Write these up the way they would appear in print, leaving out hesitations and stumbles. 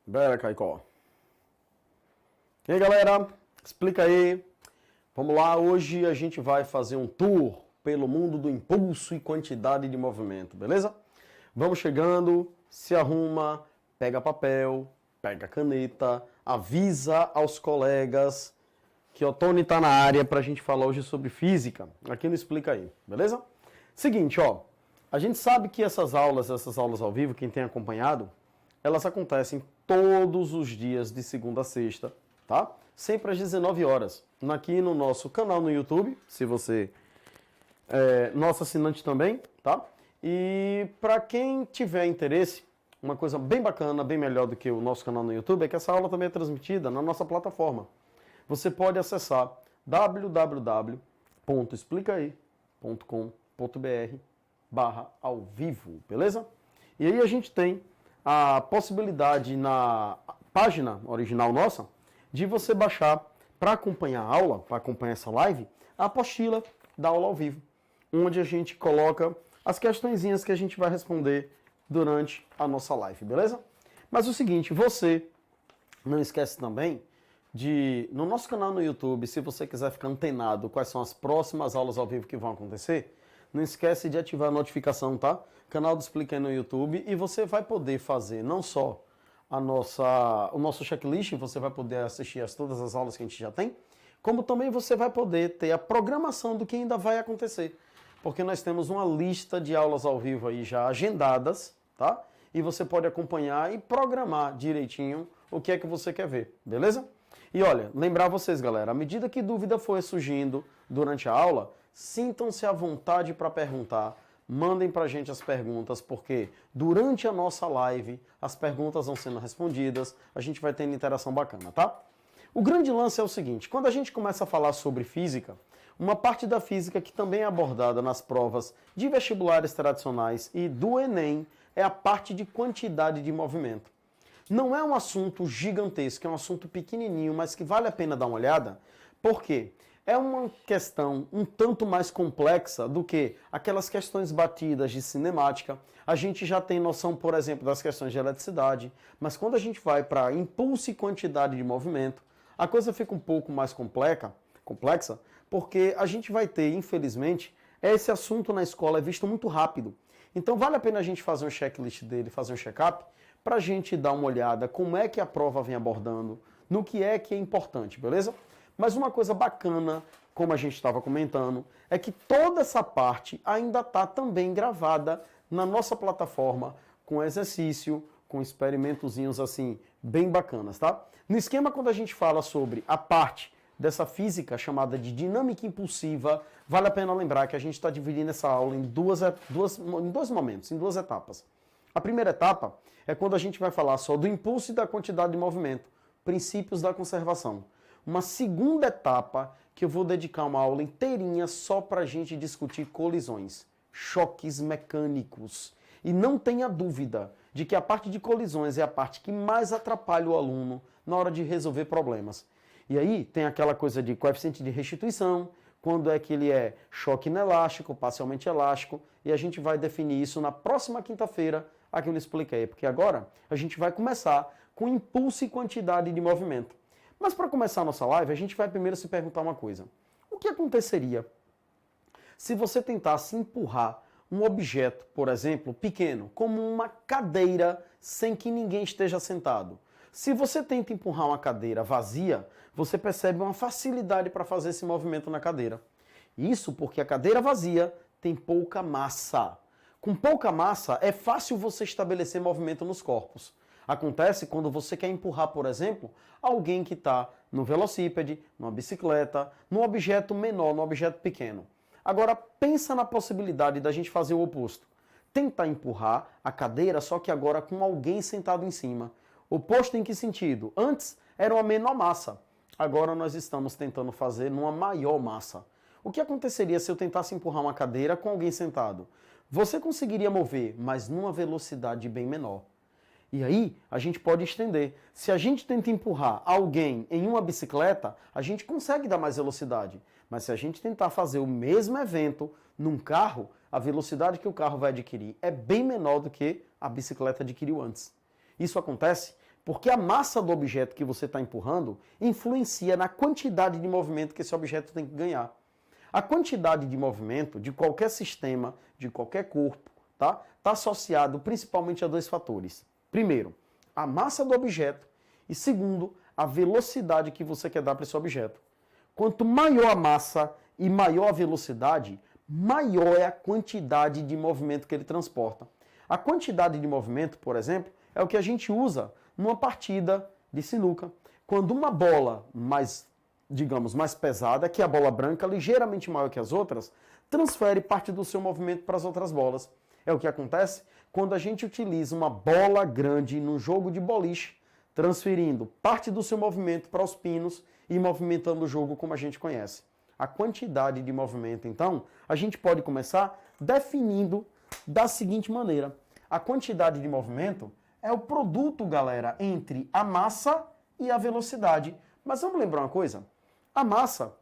Bora, Caicó. E aí, galera? Explica aí. Vamos lá, hoje a gente vai fazer um tour pelo mundo do impulso e quantidade de movimento, beleza? Vamos chegando, se arruma, pega papel, pega caneta, avisa aos colegas que o Tony tá na área pra gente falar hoje sobre física. Aqui no Explica aí, beleza? Seguinte, ó, a gente sabe que essas aulas ao vivo, quem tem acompanhado, elas acontecem todos os dias de segunda a sexta, tá? Sempre às 19 horas. Aqui no nosso canal no YouTube, se você é nosso assinante também, tá? E para quem tiver interesse, uma coisa bem bacana, bem melhor do que o nosso canal no YouTube, é que essa aula também é transmitida na nossa plataforma. Você pode acessar www.explicaai.com.br/ao vivo, beleza? E aí a gente tem a possibilidade na página original nossa de você baixar para acompanhar a aula, para acompanhar essa live, a apostila da aula ao vivo, onde a gente coloca as questõezinhas que a gente vai responder durante a nossa live, beleza? Mas o seguinte, você não esquece também de, no nosso canal no YouTube, se você quiser ficar antenado quais são as próximas aulas ao vivo que vão acontecer, não esquece de ativar a notificação, tá? Canal do Explica aí no YouTube, e você vai poder fazer não só o nosso checklist, você vai poder assistir todas as aulas que a gente já tem, como também você vai poder ter a programação do que ainda vai acontecer. Porque nós temos uma lista de aulas ao vivo aí já agendadas, tá? E você pode acompanhar e programar direitinho o que é que você quer ver, beleza? E olha, lembrar vocês, galera, à medida que dúvida for surgindo durante a aula, sintam-se à vontade para perguntar, mandem pra gente as perguntas, porque durante a nossa live as perguntas vão sendo respondidas, a gente vai tendo interação bacana, tá? O grande lance é o seguinte, quando a gente começa a falar sobre física, uma parte da física que também é abordada nas provas de vestibulares tradicionais e do Enem é a parte de quantidade de movimento. Não é um assunto gigantesco, é um assunto pequenininho, mas que vale a pena dar uma olhada, porque é uma questão um tanto mais complexa do que aquelas questões batidas de cinemática. A gente já tem noção, por exemplo, das questões de eletricidade, mas quando a gente vai para impulso e quantidade de movimento, a coisa fica um pouco mais complexa, porque a gente vai ter, infelizmente, esse assunto na escola é visto muito rápido. Então vale a pena a gente fazer um checklist dele, fazer um check-up, para a gente dar uma olhada como é que a prova vem abordando, no que é importante, beleza? Mas uma coisa bacana, como a gente estava comentando, é que toda essa parte ainda está também gravada na nossa plataforma, com exercício, com experimentozinhos assim, bem bacanas, tá? No esquema, quando a gente fala sobre a parte dessa física chamada de dinâmica impulsiva, vale a pena lembrar que a gente está dividindo essa aula em dois momentos, em duas etapas. A primeira etapa é quando a gente vai falar só do impulso e da quantidade de movimento, princípios da conservação. Uma segunda etapa que eu vou dedicar uma aula inteirinha só para a gente discutir colisões, choques mecânicos. E não tenha dúvida de que a parte de colisões é a parte que mais atrapalha o aluno na hora de resolver problemas. E aí tem aquela coisa de coeficiente de restituição, quando é que ele é choque inelástico, parcialmente elástico, e a gente vai definir isso na próxima quinta-feira, aqui eu expliquei, porque agora a gente vai começar com impulso e quantidade de movimento. Mas para começar a nossa live, a gente vai primeiro se perguntar uma coisa. O que aconteceria se você tentasse empurrar um objeto, por exemplo, pequeno, como uma cadeira, sem que ninguém esteja sentado? Se você tenta empurrar uma cadeira vazia, você percebe uma facilidade para fazer esse movimento na cadeira. Isso porque a cadeira vazia tem pouca massa. Com pouca massa, é fácil você estabelecer movimento nos corpos. Acontece quando você quer empurrar, por exemplo, alguém que está no velocípede, numa bicicleta, num objeto menor, num objeto pequeno. Agora, pensa na possibilidade da gente fazer o oposto. Tentar empurrar a cadeira, só que agora com alguém sentado em cima. Oposto em que sentido? Antes era uma menor massa. Agora nós estamos tentando fazer numa maior massa. O que aconteceria se eu tentasse empurrar uma cadeira com alguém sentado? Você conseguiria mover, mas numa velocidade bem menor. E aí, a gente pode estender. Se a gente tenta empurrar alguém em uma bicicleta, a gente consegue dar mais velocidade. Mas se a gente tentar fazer o mesmo evento num carro, a velocidade que o carro vai adquirir é bem menor do que a bicicleta adquiriu antes. Isso acontece Porque a massa do objeto que você está empurrando influencia na quantidade de movimento que esse objeto tem que ganhar. A quantidade de movimento de qualquer sistema, de qualquer corpo, tá associado principalmente a dois fatores. Primeiro, a massa do objeto e segundo, a velocidade que você quer dar para esse objeto. Quanto maior a massa e maior a velocidade, maior é a quantidade de movimento que ele transporta. A quantidade de movimento, por exemplo, é o que a gente usa numa partida de sinuca. Quando uma bola mais, digamos, mais pesada, que é a bola branca, ligeiramente maior que as outras, transfere parte do seu movimento para as outras bolas. É o que acontece quando a gente utiliza uma bola grande num jogo de boliche, transferindo parte do seu movimento para os pinos e movimentando o jogo como a gente conhece. A quantidade de movimento, então, a gente pode começar definindo da seguinte maneira. A quantidade de movimento é o produto, galera, entre a massa e a velocidade. Mas vamos lembrar uma coisa? A massa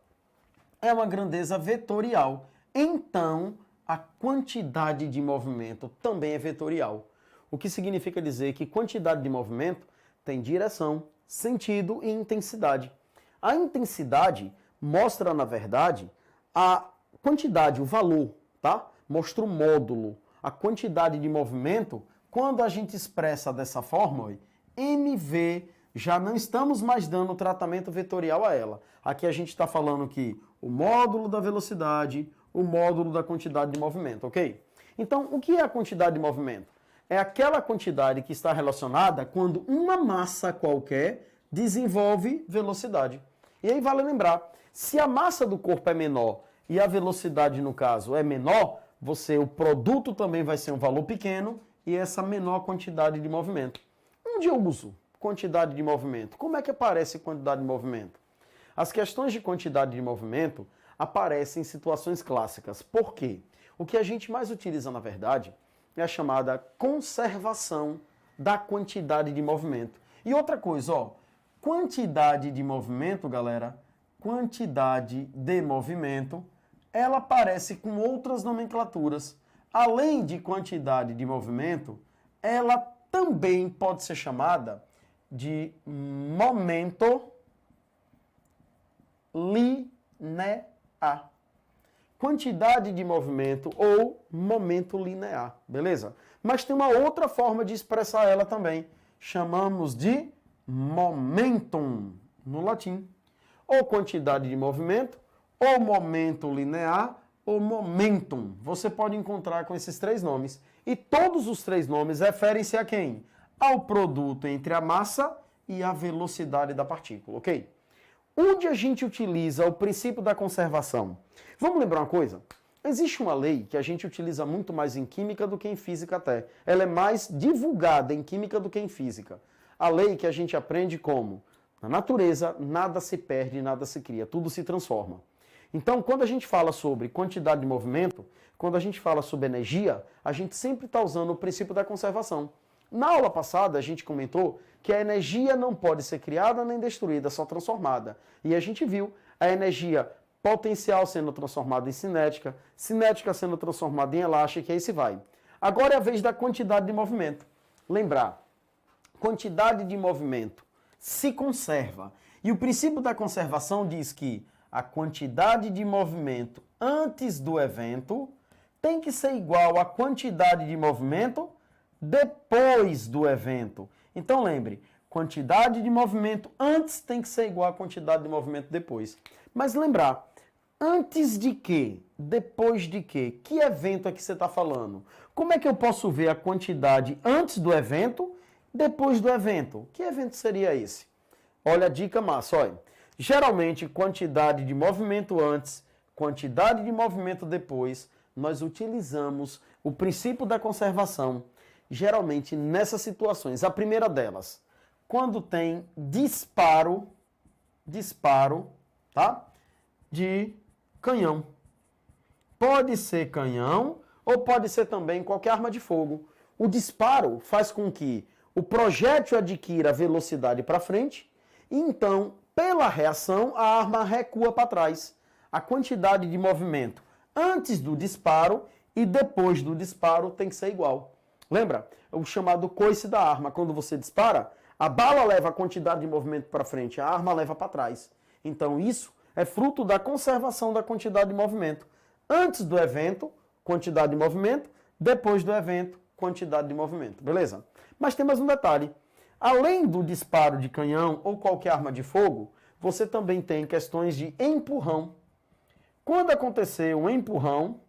é uma grandeza vetorial. Então, a quantidade de movimento também é vetorial. O que significa dizer que quantidade de movimento tem direção, sentido e intensidade. A intensidade mostra, na verdade, a quantidade, o valor, tá? Mostra o módulo, a quantidade de movimento. Quando a gente expressa dessa forma, mv, já não estamos mais dando tratamento vetorial a ela. Aqui a gente está falando que o módulo da velocidade, o módulo da quantidade de movimento, ok? Então, o que é a quantidade de movimento? É aquela quantidade que está relacionada quando uma massa qualquer desenvolve velocidade. E aí vale lembrar, se a massa do corpo é menor e a velocidade, no caso, é menor, o produto também vai ser um valor pequeno e essa menor quantidade de movimento. Onde eu uso quantidade de movimento? Como é que aparece quantidade de movimento? As questões de quantidade de movimento aparecem em situações clássicas. Por quê? O que a gente mais utiliza, na verdade, é a chamada conservação da quantidade de movimento. E outra coisa, ó, quantidade de movimento, galera, quantidade de movimento, ela aparece com outras nomenclaturas. Além de quantidade de movimento, ela também pode ser chamada de momento linear. Quantidade de movimento ou momento linear, beleza? Mas tem uma outra forma de expressar ela também. Chamamos de momentum, no latim. Ou quantidade de movimento, ou momento linear, ou momentum. Você pode encontrar com esses três nomes. E todos os três nomes referem-se a quem? Ao produto entre a massa e a velocidade da partícula, ok? Onde a gente utiliza o princípio da conservação? Vamos lembrar uma coisa? Existe uma lei que a gente utiliza muito mais em química do que em física até. Ela é mais divulgada em química do que em física. A lei que a gente aprende como? Na natureza, nada se perde, nada se cria, tudo se transforma. Então, quando a gente fala sobre quantidade de movimento, quando a gente fala sobre energia, a gente sempre está usando o princípio da conservação. Na aula passada, a gente comentou que a energia não pode ser criada nem destruída, só transformada. E a gente viu a energia potencial sendo transformada em cinética, cinética sendo transformada em elástica, e aí se vai. Agora é a vez da quantidade de movimento. Lembrar, quantidade de movimento se conserva. E o princípio da conservação diz que a quantidade de movimento antes do evento tem que ser igual à quantidade de movimento depois do evento. Então lembre, quantidade de movimento antes tem que ser igual à quantidade de movimento depois. Mas lembrar, antes de quê? Depois de quê? Que evento é que você está falando? Como é que eu posso ver a quantidade antes do evento, depois do evento? Que evento seria esse? Olha a dica massa, olha. Geralmente, quantidade de movimento antes, quantidade de movimento depois, nós utilizamos o princípio da conservação, geralmente nessas situações. A primeira delas, quando tem disparo, tá? De canhão. Pode ser canhão ou pode ser também qualquer arma de fogo. O disparo faz com que o projétil adquira velocidade para frente e então, pela reação, a arma recua para trás. A quantidade de movimento antes do disparo e depois do disparo tem que ser igual. Lembra? O chamado coice da arma. Quando você dispara, A bala leva a quantidade de movimento para frente, a arma leva para trás. Então isso é fruto da conservação da quantidade de movimento. Antes do evento, quantidade de movimento. Depois do evento, quantidade de movimento. Beleza? Mas tem mais um detalhe. Além do disparo de canhão ou qualquer arma de fogo, você também tem questões de empurrão. Quando acontecer um empurrão,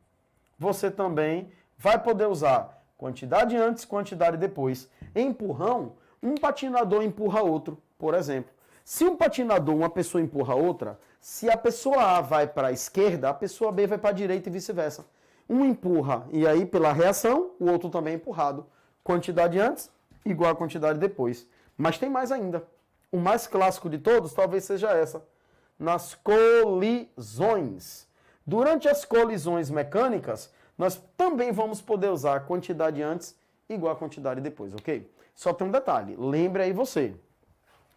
você também vai poder usar quantidade antes, quantidade depois. Empurrão, um patinador empurra outro, por exemplo. Se um patinador, uma pessoa empurra outra, se a pessoa A vai para a esquerda, a pessoa B vai para a direita e vice-versa. Um empurra e aí pela reação, o outro também é empurrado. Quantidade antes, igual a quantidade depois. Mas tem mais ainda. O mais clássico de todos talvez seja essa. Nas colisões. Durante as colisões mecânicas, nós também vamos poder usar a quantidade antes igual a quantidade depois, ok? Só tem um detalhe. Lembre aí você.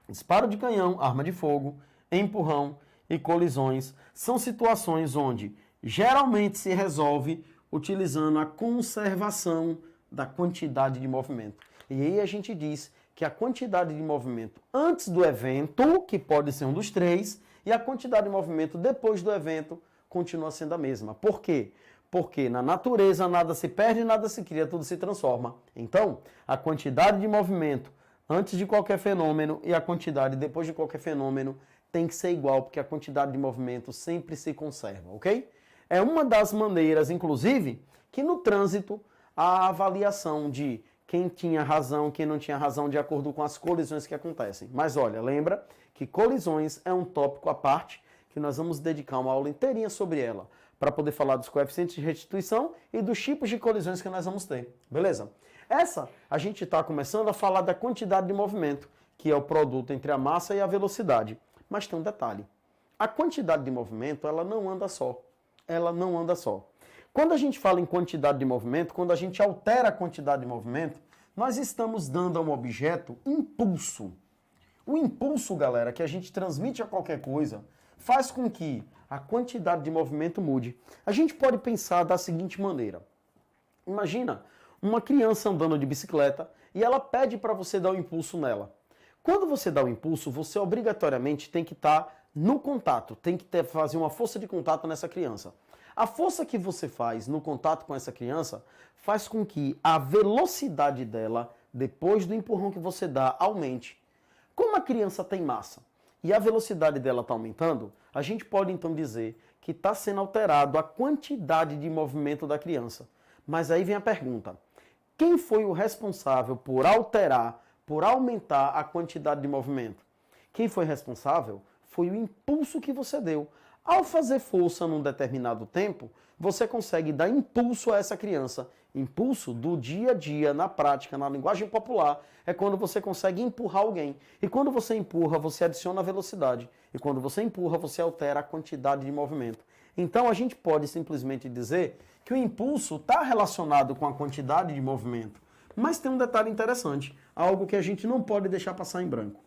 Disparo de canhão, arma de fogo, empurrão e colisões são situações onde geralmente se resolve utilizando a conservação da quantidade de movimento. E aí a gente diz que a quantidade de movimento antes do evento, que pode ser um dos três, e a quantidade de movimento depois do evento continua sendo a mesma. Por quê? Porque na natureza nada se perde, nada se cria, tudo se transforma. Então, a quantidade de movimento antes de qualquer fenômeno e a quantidade depois de qualquer fenômeno tem que ser igual, porque a quantidade de movimento sempre se conserva, ok? É uma das maneiras, inclusive, que no trânsito a avaliação de quem tinha razão, quem não tinha razão, de acordo com as colisões que acontecem. Mas olha, lembra que colisões é um tópico à parte, que nós vamos dedicar uma aula inteirinha sobre ela, para poder falar dos coeficientes de restituição e dos tipos de colisões que nós vamos ter. Beleza? Essa, a gente está começando a falar da quantidade de movimento, que é o produto entre a massa e a velocidade. Mas tem um detalhe. A quantidade de movimento, ela não anda só. Ela não anda só. Quando a gente fala em quantidade de movimento, quando a gente altera a quantidade de movimento, nós estamos dando a um objeto impulso. O impulso, galera, que a gente transmite a qualquer coisa, faz com que a quantidade de movimento mude. A gente pode pensar da seguinte maneira. Imagina uma criança andando de bicicleta e ela pede para você dar um impulso nela. Quando você dá o impulso, você obrigatoriamente tem que estar no contato, tem que fazer uma força de contato nessa criança. A força que você faz no contato com essa criança faz com que a velocidade dela, depois do empurrão que você dá, aumente. Como a criança tem massa e a velocidade dela está aumentando, a gente pode então dizer que está sendo alterado a quantidade de movimento da criança. Mas aí vem a pergunta: quem foi o responsável por alterar, por aumentar a quantidade de movimento? Quem foi responsável foi o impulso que você deu. Ao fazer força num determinado tempo, você consegue dar impulso a essa criança. Impulso do dia a dia, na prática, na linguagem popular, é quando você consegue empurrar alguém. E quando você empurra, você adiciona velocidade. E quando você empurra, você altera a quantidade de movimento. Então a gente pode simplesmente dizer que o impulso está relacionado com a quantidade de movimento. Mas tem um detalhe interessante, algo que a gente não pode deixar passar em branco.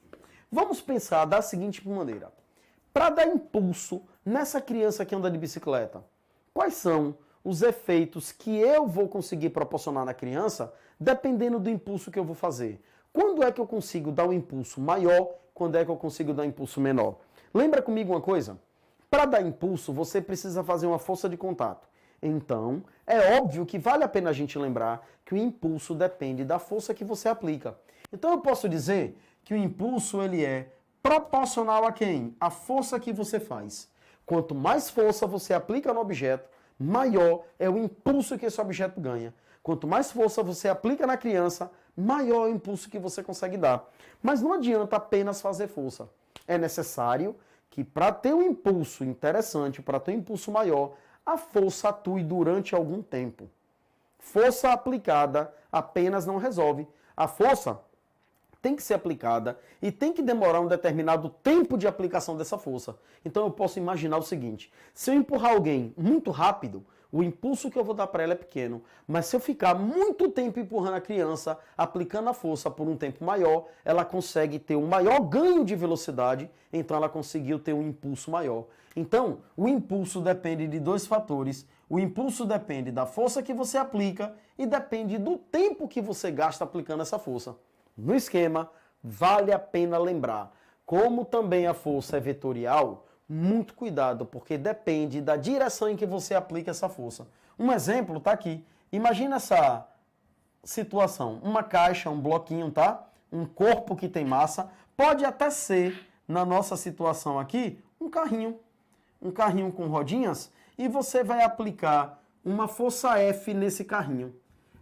Vamos pensar da seguinte maneira. Para dar impulso nessa criança que anda de bicicleta, quais são os efeitos que eu vou conseguir proporcionar na criança, dependendo do impulso que eu vou fazer? Quando é que eu consigo dar um impulso maior? Quando é que eu consigo dar um impulso menor? Lembra comigo uma coisa? Para dar impulso, você precisa fazer uma força de contato. Então, é óbvio que vale a pena a gente lembrar que o impulso depende da força que você aplica. Então eu posso dizer que o impulso ele é proporcional a quem? A força que você faz. Quanto mais força você aplica no objeto, maior é o impulso que esse objeto ganha. Quanto mais força você aplica na criança, maior é o impulso que você consegue dar. Mas não adianta apenas fazer força. É necessário que para ter um impulso interessante, para ter um impulso maior, a força atue durante algum tempo. Força aplicada apenas não resolve. A força tem que ser aplicada e tem que demorar um determinado tempo de aplicação dessa força. Então eu posso imaginar o seguinte: se eu empurrar alguém muito rápido, o impulso que eu vou dar para ela é pequeno, mas se eu ficar muito tempo empurrando a criança, aplicando a força por um tempo maior, ela consegue ter um maior ganho de velocidade, então ela conseguiu ter um impulso maior. Então, o impulso depende de dois fatores. O impulso depende da força que você aplica e depende do tempo que você gasta aplicando essa força. No esquema, vale a pena lembrar. Como também a força é vetorial, muito cuidado, porque depende da direção em que você aplica essa força. Um exemplo está aqui. Imagina essa situação. Uma caixa, um bloquinho, tá? Um corpo que tem massa. Pode até ser, na nossa situação aqui, um carrinho. Um carrinho com rodinhas. E você vai aplicar uma força F nesse carrinho.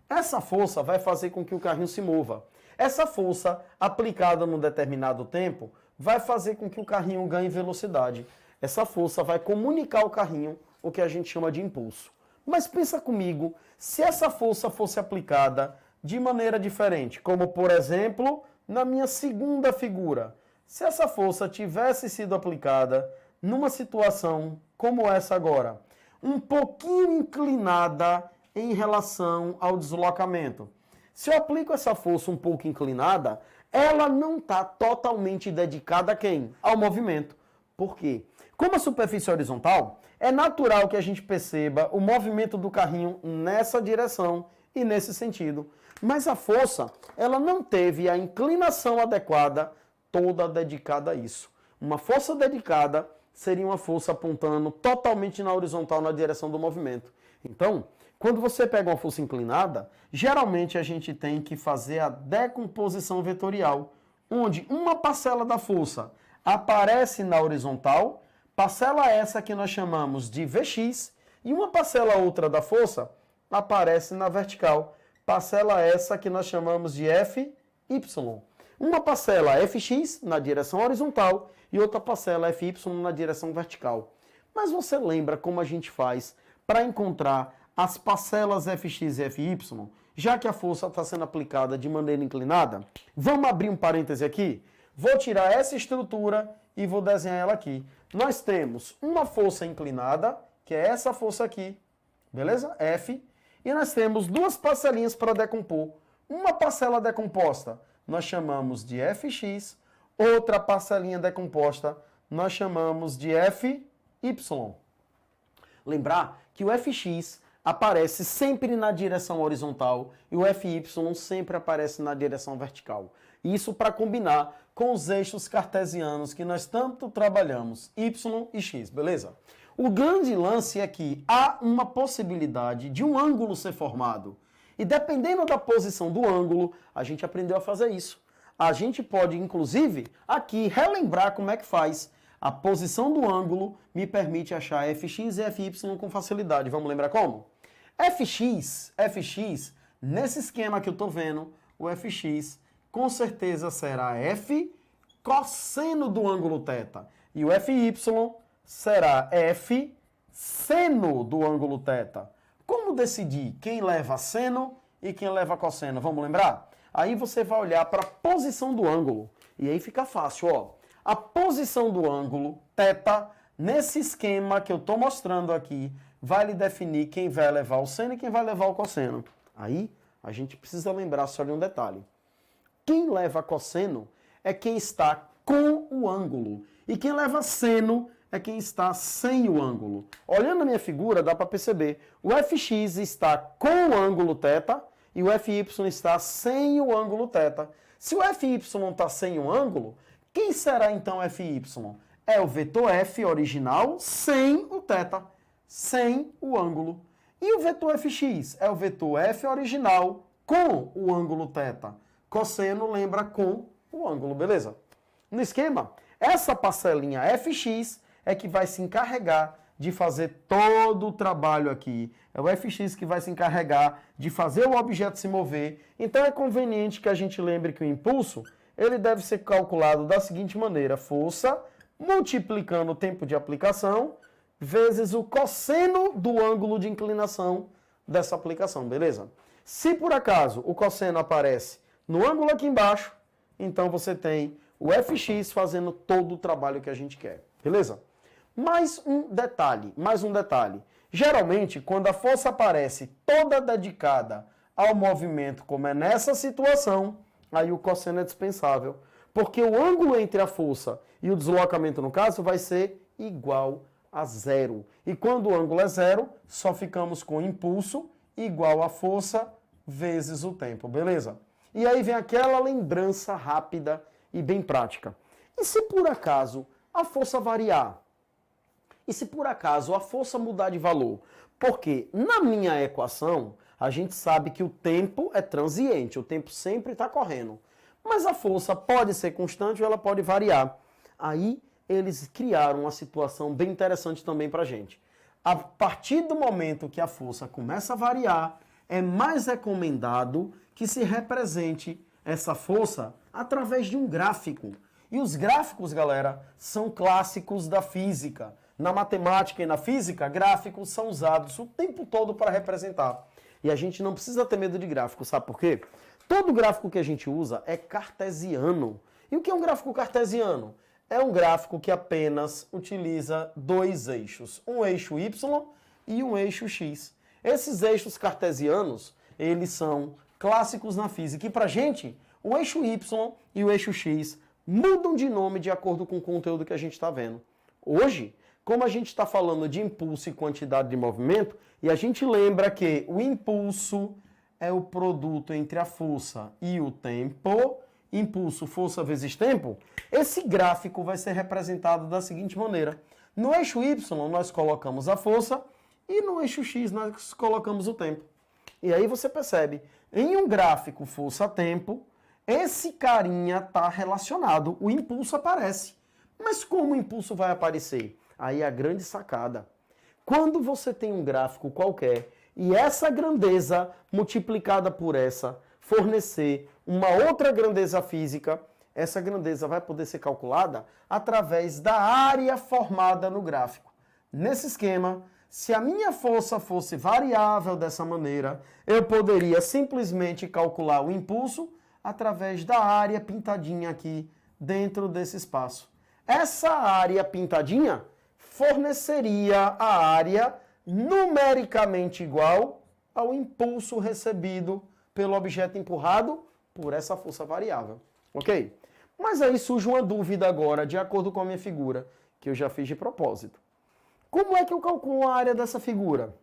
Essa força vai fazer com que o carrinho se mova. Essa força, aplicada num determinado tempo, vai fazer com que o carrinho ganhe velocidade. Essa força vai comunicar ao carrinho o que a gente chama de impulso. Mas pensa comigo, se essa força fosse aplicada de maneira diferente, como por exemplo, na minha segunda figura. Se essa força tivesse sido aplicada numa situação como essa agora, um pouquinho inclinada em relação ao deslocamento. Se eu aplico essa força um pouco inclinada, ela não está totalmente dedicada a quem? Ao movimento. Por quê? Como a superfície é horizontal, é natural que a gente perceba o movimento do carrinho nessa direção e nesse sentido. Mas a força, ela não teve a inclinação adequada toda dedicada a isso. Uma força dedicada seria uma força apontando totalmente na horizontal na direção do movimento. Então, quando você pega uma força inclinada, geralmente a gente tem que fazer a decomposição vetorial, onde uma parcela da força aparece na horizontal, parcela essa que nós chamamos de Vx, e uma parcela outra da força aparece na vertical, parcela essa que nós chamamos de Fy. Uma parcela Fx na direção horizontal e outra parcela Fy na direção vertical. Mas você lembra como a gente faz para encontrar as parcelas Fx e Fy, já que a força está sendo aplicada de maneira inclinada? Vamos abrir um parêntese aqui? Vou tirar essa estrutura e vou desenhar ela aqui. Nós temos uma força inclinada, que é essa força aqui, beleza? F. E nós temos duas parcelinhas para decompor. Uma parcela decomposta nós chamamos de Fx, outra parcelinha decomposta nós chamamos de Fy. Lembrar que o Fx aparece sempre na direção horizontal e o Fy sempre aparece na direção vertical. Isso para combinar com os eixos cartesianos que nós tanto trabalhamos, y e x, beleza? O grande lance é que há uma possibilidade de um ângulo ser formado. E dependendo da posição do ângulo, a gente aprendeu a fazer isso. A gente pode, inclusive, aqui relembrar como é que faz. A posição do ângulo me permite achar Fx e Fy com facilidade. Vamos lembrar como? Fx, nesse esquema que eu estou vendo, o Fx com certeza será F cosseno do ângulo θ. E o Fy será F seno do ângulo θ. Como decidir quem leva seno e quem leva cosseno? Vamos lembrar? Aí você vai olhar para a posição do ângulo. E aí fica fácil, ó. A posição do ângulo θ, nesse esquema que eu estou mostrando aqui, vai lhe definir quem vai levar o seno e quem vai levar o cosseno. Aí a gente precisa lembrar só de um detalhe. Quem leva cosseno é quem está com o ângulo. E quem leva seno é quem está sem o ângulo. Olhando a minha figura, dá para perceber. O Fx está com o ângulo θ e o Fy está sem o ângulo θ. Se o Fy está sem o ângulo, quem será então Fy? É o vetor F original sem o θ, sem o ângulo. E o vetor Fx? É o vetor F original com o ângulo θ. Cosseno lembra com o ângulo, beleza? No esquema, essa parcelinha Fx é que vai se encarregar de fazer todo o trabalho aqui. É o Fx que vai se encarregar de fazer o objeto se mover. Então é conveniente que a gente lembre que o impulso ele deve ser calculado da seguinte maneira: força multiplicando o tempo de aplicação vezes o cosseno do ângulo de inclinação dessa aplicação, beleza? Se por acaso o cosseno aparece no ângulo aqui embaixo, então você tem o Fx fazendo todo o trabalho que a gente quer, beleza? Mais um detalhe. Geralmente, quando a força aparece toda dedicada ao movimento, como é nessa situação, aí o cosseno é dispensável. Porque o ângulo entre a força e o deslocamento, no caso, vai ser igual a zero. E quando o ângulo é zero, só ficamos com impulso igual a força vezes o tempo, beleza? E aí vem aquela lembrança rápida e bem prática. E se por acaso a força variar? E se por acaso a força mudar de valor? Porque na minha equação, a gente sabe que o tempo é transiente, o tempo sempre está correndo. Mas a força pode ser constante ou ela pode variar. Aí eles criaram uma situação bem interessante também para a gente. A partir do momento que a força começa a variar, é mais recomendado que se represente essa força através de um gráfico. E os gráficos, galera, são clássicos da física. Na matemática e na física, gráficos são usados o tempo todo para representar. E a gente não precisa ter medo de gráfico, sabe por quê? Todo gráfico que a gente usa é cartesiano. E o que é um gráfico cartesiano? É um gráfico que apenas utiliza dois eixos, um eixo Y e um eixo X. Esses eixos cartesianos, eles são clássicos na física. E pra gente, o eixo Y e o eixo X mudam de nome de acordo com o conteúdo que a gente está vendo. Hoje, como a gente está falando de impulso e quantidade de movimento, e a gente lembra que o impulso é o produto entre a força e o tempo, impulso, força vezes tempo, esse gráfico vai ser representado da seguinte maneira. No eixo Y, nós colocamos a força e no eixo X, nós colocamos o tempo. E aí você percebe, em um gráfico força-tempo, esse carinha está relacionado, o impulso aparece. Mas como o impulso vai aparecer? Aí a grande sacada. Quando você tem um gráfico qualquer e essa grandeza multiplicada por essa fornecer uma outra grandeza física, essa grandeza vai poder ser calculada através da área formada no gráfico. Nesse esquema, se a minha força fosse variável dessa maneira, eu poderia simplesmente calcular o impulso através da área pintadinha aqui dentro desse espaço. Essa área pintadinha forneceria a área numericamente igual ao impulso recebido pelo objeto empurrado por essa força variável. Ok? Mas aí surge uma dúvida agora, de acordo com a minha figura, que eu já fiz de propósito. Como é que eu calculo a área dessa figura?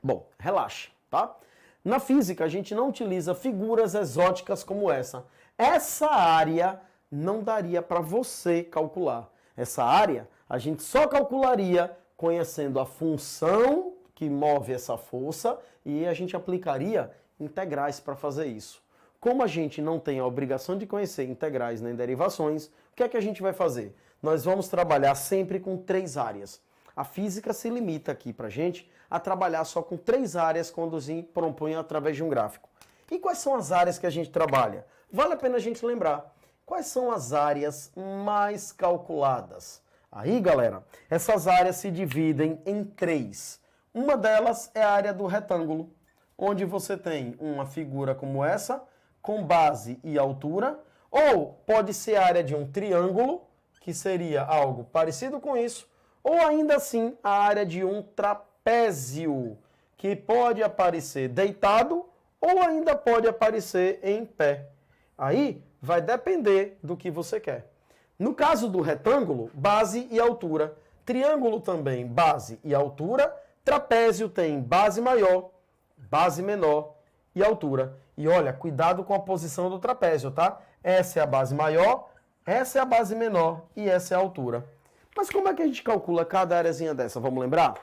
Bom, relaxe, tá? Na física, a gente não utiliza figuras exóticas como essa. Essa área não daria para você calcular. Essa área a gente só calcularia conhecendo a função que move essa força e a gente aplicaria integrais para fazer isso. Como a gente não tem a obrigação de conhecer integrais nem derivações, o que é que a gente vai fazer? Nós vamos trabalhar sempre com 3 áreas. A física se limita aqui para a gente a trabalhar só com 3 áreas quando se propõe através de um gráfico. E quais são as áreas que a gente trabalha? Vale a pena a gente lembrar. Quais são as áreas mais calculadas? Aí, galera, essas áreas se dividem em 3. Uma delas é a área do retângulo, onde você tem uma figura como essa, com base e altura, ou pode ser a área de um triângulo, que seria algo parecido com isso, ou ainda assim a área de um trapézio, que pode aparecer deitado ou ainda pode aparecer em pé. Aí vai depender do que você quer. No caso do retângulo, base e altura. Triângulo também, base e altura. Trapézio tem base maior, base menor e altura. E olha, cuidado com a posição do trapézio, tá? Essa é a base maior, essa é a base menor e essa é a altura. Mas como é que a gente calcula cada areazinha dessa? Vamos lembrar?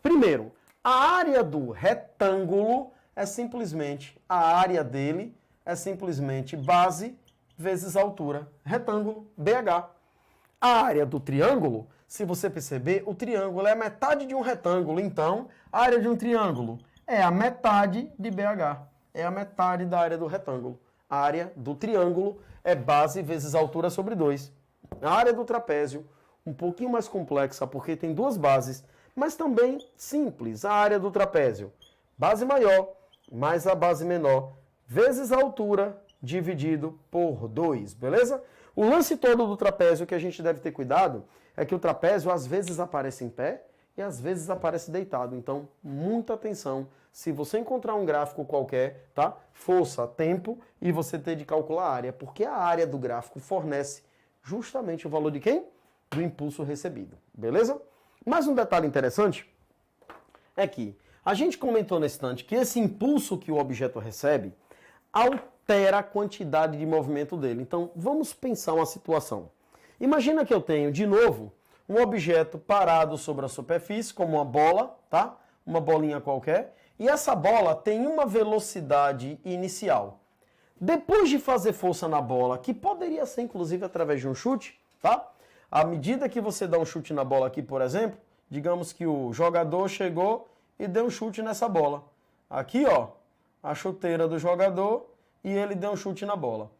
Primeiro, a área do retângulo é simplesmente, a área dele é simplesmente base vezes altura. Retângulo, BH. A área do triângulo, se você perceber, o triângulo é a metade de um retângulo. Então, a área de um triângulo é a metade de BH. É a metade da área do retângulo. A área do triângulo é base vezes altura sobre 2. A área do trapézio, um pouquinho mais complexa, porque tem 2 bases, mas também simples. A área do trapézio, base maior mais a base menor, vezes a altura, dividido por 2, beleza? O lance todo do trapézio que a gente deve ter cuidado é que o trapézio às vezes aparece em pé e às vezes aparece deitado. Então, muita atenção. Se você encontrar um gráfico qualquer, tá? Força, tempo e você ter de calcular a área, porque a área do gráfico fornece justamente o valor de quem? Do impulso recebido, beleza? Mais um detalhe interessante é que a gente comentou nesse instante que esse impulso que o objeto recebe, altera a quantidade de movimento dele. Então, vamos pensar uma situação. Imagina que eu tenho, de novo, um objeto parado sobre a superfície, como uma bola, tá? Uma bolinha qualquer, e essa bola tem uma velocidade inicial. Depois de fazer força na bola, que poderia ser inclusive através de um chute, tá? À medida que você dá um chute na bola aqui, por exemplo, digamos que o jogador chegou e deu um chute nessa bola. Aqui, ó, a chuteira do jogador e ele deu um chute na bola.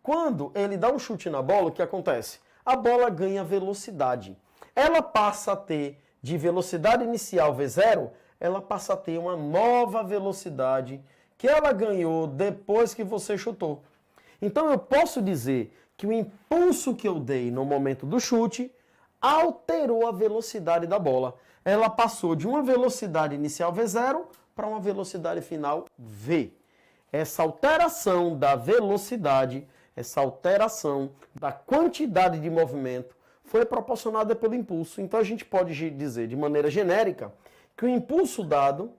Quando ele dá um chute na bola, o que acontece? A bola ganha velocidade. Ela passa a ter, de velocidade inicial V0, ela passa a ter uma nova velocidade que ela ganhou depois que você chutou. Então eu posso dizer que o impulso que eu dei no momento do chute alterou a velocidade da bola. Ela passou de uma velocidade inicial V0 para uma velocidade final V. Essa alteração da velocidade, essa alteração da quantidade de movimento foi proporcionada pelo impulso. Então a gente pode dizer de maneira genérica que o impulso dado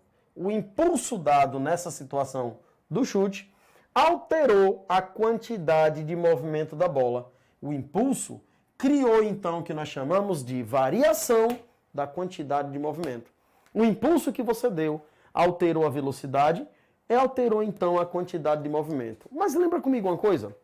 nessa situação do chute alterou a quantidade de movimento da bola. O impulso criou então o que nós chamamos de variação da quantidade de movimento. O impulso que você deu alterou a velocidade e alterou então a quantidade de movimento. Mas lembra comigo uma coisa?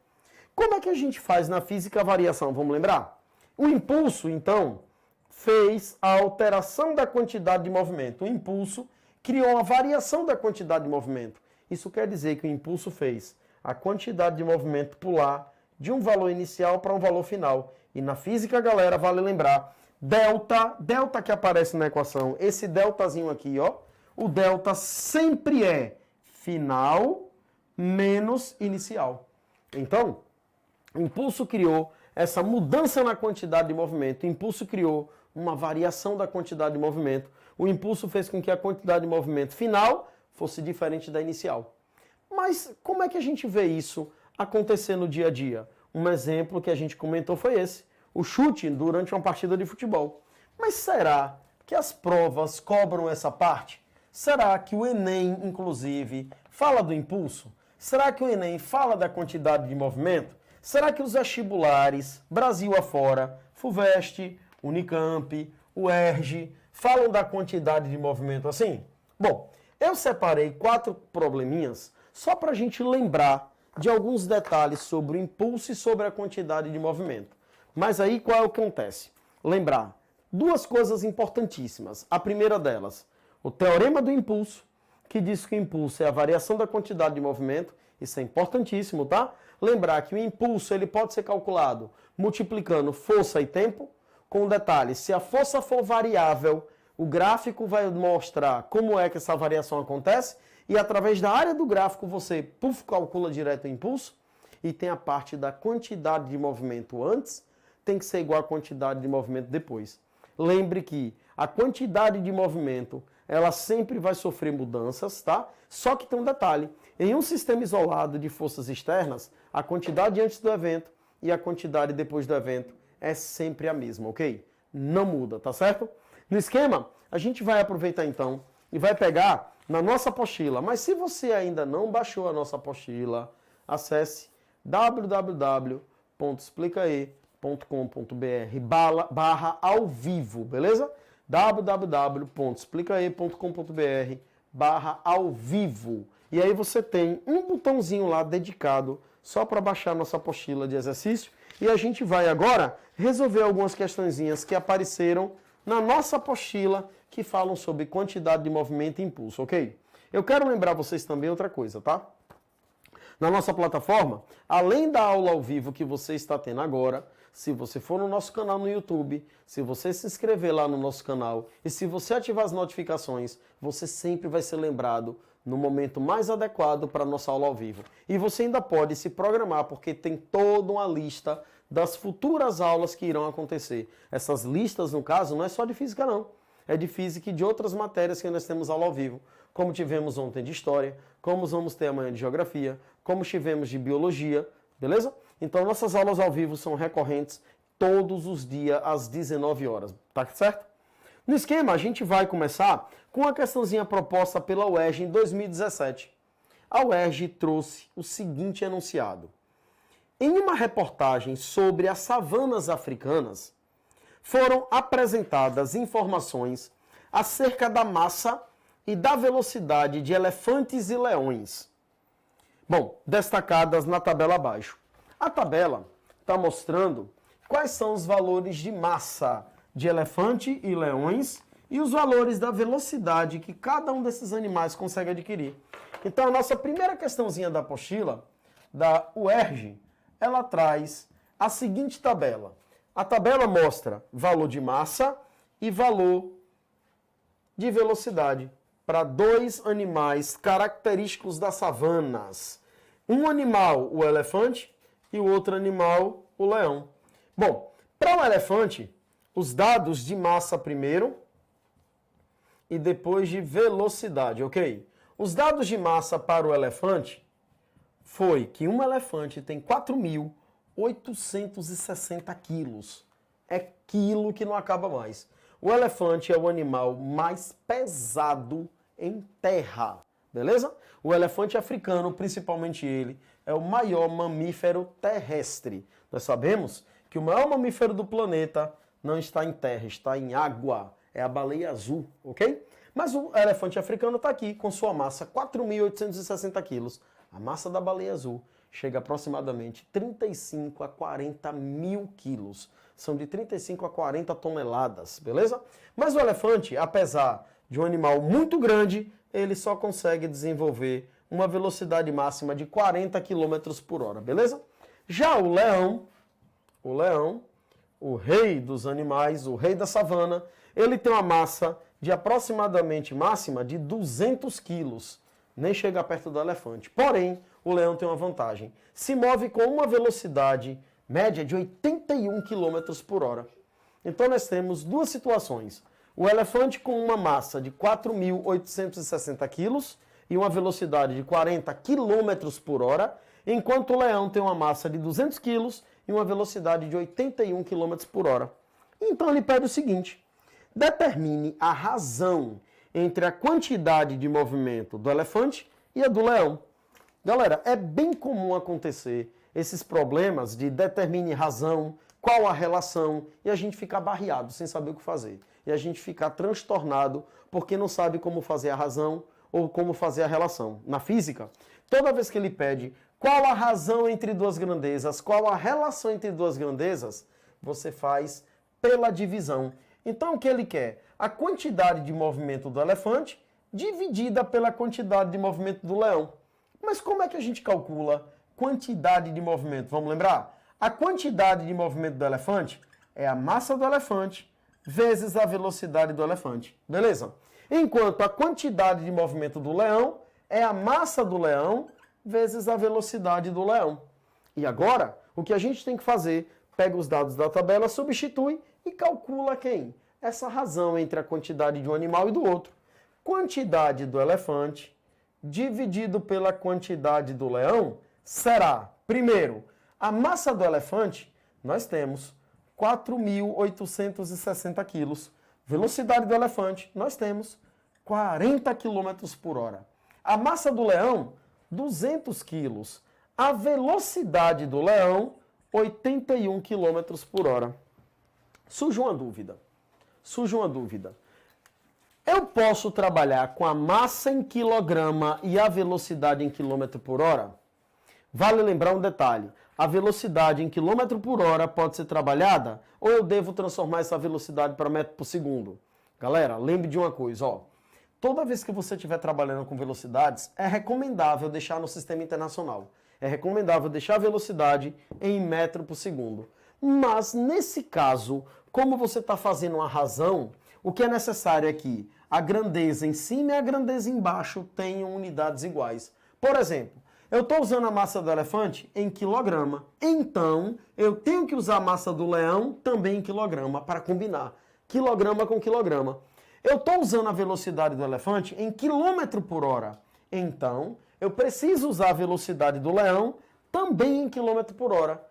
Como é que a gente faz na física a variação? Vamos lembrar? O impulso, então, fez a alteração da quantidade de movimento. O impulso criou uma variação da quantidade de movimento. Isso quer dizer que o impulso fez a quantidade de movimento pular de um valor inicial para um valor final. E na física, galera, vale lembrar, delta que aparece na equação, esse deltazinho aqui, ó, o delta sempre é final menos inicial. Então, o impulso criou essa mudança na quantidade de movimento. O impulso criou uma variação da quantidade de movimento. O impulso fez com que a quantidade de movimento final fosse diferente da inicial. Mas como é que a gente vê isso acontecer no dia a dia? Um exemplo que a gente comentou foi esse, o chute durante uma partida de futebol. Mas será que as provas cobram essa parte? Será que o Enem, inclusive, fala do impulso? Será que o Enem fala da quantidade de movimento? Será que os vestibulares, Brasil afora, FUVEST, Unicamp, UERJ, falam da quantidade de movimento assim? Bom, eu separei 4 probleminhas só para a gente lembrar de alguns detalhes sobre o impulso e sobre a quantidade de movimento. Mas aí qual é o que acontece? Lembrar 2 coisas importantíssimas. A primeira delas, o teorema do impulso, que diz que o impulso é a variação da quantidade de movimento. Isso é importantíssimo, tá? Lembrar que o impulso ele pode ser calculado multiplicando força e tempo, com um detalhe, se a força for variável, o gráfico vai mostrar como é que essa variação acontece e através da área do gráfico você calcula direto o impulso e tem a parte da quantidade de movimento antes, tem que ser igual à quantidade de movimento depois. Lembre que a quantidade de movimento ela sempre vai sofrer mudanças, tá? Só que tem um detalhe, em um sistema isolado de forças externas, a quantidade antes do evento e a quantidade depois do evento é sempre a mesma, ok? Não muda, tá certo? No esquema, a gente vai aproveitar então e vai pegar na nossa apostila. Mas se você ainda não baixou a nossa apostila, acesse www.explicae.com.br/ao vivo, beleza? www.explicae.com.br/ao vivo. E aí você tem um botãozinho lá dedicado só para baixar nossa apostila de exercício. E a gente vai agora resolver algumas questõezinhas que apareceram na nossa apostila que falam sobre quantidade de movimento e impulso, ok? Eu quero lembrar vocês também outra coisa, tá? Na nossa plataforma, além da aula ao vivo que você está tendo agora, se você for no nosso canal no YouTube, se você se inscrever lá no nosso canal e se você ativar as notificações, você sempre vai ser lembrado no momento mais adequado para a nossa aula ao vivo. E você ainda pode se programar, porque tem toda uma lista das futuras aulas que irão acontecer. Essas listas, no caso, não é só de física, não. É de física e de outras matérias que nós temos aula ao vivo. Como tivemos ontem de história, como vamos ter amanhã de geografia, como tivemos de biologia, beleza? Então, nossas aulas ao vivo são recorrentes todos os dias às 19 horas, tá certo? No esquema, a gente vai começar com uma questãozinha proposta pela UERJ em 2017. a UERJ trouxe o seguinte enunciado. Em uma reportagem sobre as savanas africanas, foram apresentadas informações acerca da massa e da velocidade de elefantes e leões. Bom, destacadas na tabela abaixo. A tabela está mostrando quais são os valores de massa de elefante e leões e os valores da velocidade que cada um desses animais consegue adquirir. Então, a nossa primeira questãozinha da apostila, da UERJ, ela traz a seguinte tabela. A tabela mostra valor de massa e valor de velocidade para dois animais característicos das savanas. Um animal, o elefante, e o outro animal, o leão. Bom, para o elefante, os dados de massa primeiro e depois de velocidade, ok? Os dados de massa para o elefante foi que um elefante tem 4.860 quilos. É quilo que não acaba mais. O elefante é o animal mais pesado em terra, beleza? O elefante africano, principalmente ele, é o maior mamífero terrestre. Nós sabemos que o maior mamífero do planeta não está em terra, está em água. É a baleia azul, ok? Mas o elefante africano está aqui com sua massa 4.860 quilos. A massa da baleia azul chega a aproximadamente 35 a 40 mil quilos. São de 35 a 40 toneladas, beleza? Mas o elefante, apesar de um animal muito grande, ele só consegue desenvolver uma velocidade máxima de 40 km por hora, beleza? Já o leão, o rei dos animais, o rei da savana, ele tem uma massa de aproximadamente máxima de 200 quilos. Nem chega perto do elefante. Porém, o leão tem uma vantagem. Se move com uma velocidade média de 81 km por hora. Então nós temos duas situações. O elefante com uma massa de 4.860 quilos e uma velocidade de 40 km por hora, enquanto o leão tem uma massa de 200 quilos e uma velocidade de 81 km por hora. Então ele pede o seguinte: determine a razão entre a quantidade de movimento do elefante e a do leão. Galera, é bem comum acontecer esses problemas de determine razão, qual a relação, e a gente ficar barreado sem saber o que fazer. E a gente ficar transtornado porque não sabe como fazer a razão ou como fazer a relação. Na física, toda vez que ele pede qual a razão entre duas grandezas, qual a relação entre duas grandezas, você faz pela divisão. Então o que ele quer? A quantidade de movimento do elefante dividida pela quantidade de movimento do leão. Mas como é que a gente calcula quantidade de movimento? Vamos lembrar? A quantidade de movimento do elefante é a massa do elefante vezes a velocidade do elefante. Beleza? Enquanto a quantidade de movimento do leão é a massa do leão vezes a velocidade do leão. E agora, o que a gente tem que fazer? Pega os dados da tabela, substitui e calcula quem? Essa razão entre a quantidade de um animal e do outro. Quantidade do elefante dividido pela quantidade do leão será, primeiro, a massa do elefante, nós temos 4.860 quilos. Velocidade do elefante, nós temos 40 km por hora. A massa do leão, 200 quilos. A velocidade do leão, 81 km por hora. Surge uma dúvida. Eu posso trabalhar com a massa em quilograma e a velocidade em quilômetro por hora? Vale lembrar um detalhe. A velocidade em quilômetro por hora pode ser trabalhada ou eu devo transformar essa velocidade para metro por segundo? Galera, lembre de uma coisa, ó. Toda vez que você estiver trabalhando com velocidades, é recomendável deixar no sistema internacional. É recomendável deixar a velocidade em metro por segundo. Mas, nesse caso, como você está fazendo uma razão, o que é necessário é que a grandeza em cima e a grandeza embaixo tenham unidades iguais. Por exemplo, eu estou usando a massa do elefante em quilograma. Então, eu tenho que usar a massa do leão também em quilograma para combinar. Quilograma com quilograma. Eu estou usando a velocidade do elefante em quilômetro por hora. Então, eu preciso usar a velocidade do leão também em quilômetro por hora.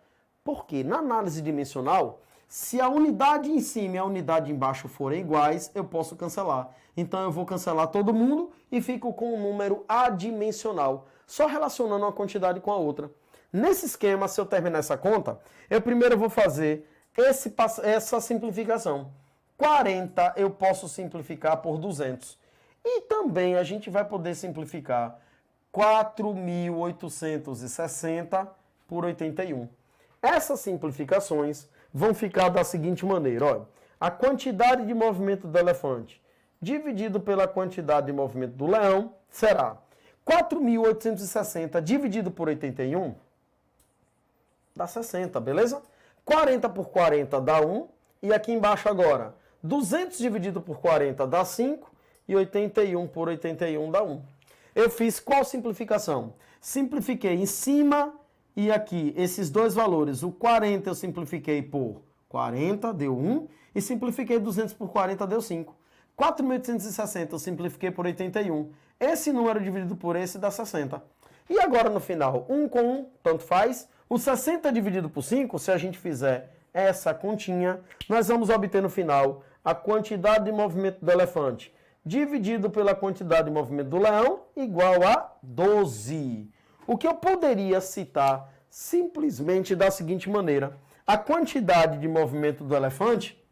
Porque na análise dimensional, se a unidade em cima e a unidade embaixo forem iguais, eu posso cancelar. Então eu vou cancelar todo mundo e fico com um número adimensional. só relacionando uma quantidade com a outra. Nesse esquema, se eu terminar essa conta, eu primeiro vou fazer essa simplificação. 40 eu posso simplificar por 200. E também a gente vai poder simplificar 4.860 por 81. Essas simplificações vão ficar da seguinte maneira. Olha, a quantidade de movimento do elefante dividido pela quantidade de movimento do leão será 4.860 dividido por 81 dá 60, beleza? 40 por 40 dá 1. E aqui embaixo agora, 200 dividido por 40 dá 5. E 81 por 81 dá 1. Eu fiz qual simplificação? Simplifiquei em cima e aqui esses dois valores. O 40 eu simplifiquei por 40, deu 1. E simplifiquei 200 por 40, deu 5. 4.860 eu simplifiquei por 81. Esse número dividido por esse dá 60. E agora no final, 1 com 1, tanto faz. O 60 dividido por 5, se a gente fizer essa continha, nós vamos obter no final a quantidade de movimento do elefante dividido pela quantidade de movimento do leão igual a 12. O que eu poderia citar simplesmente da seguinte maneira. A quantidade de movimento do elefante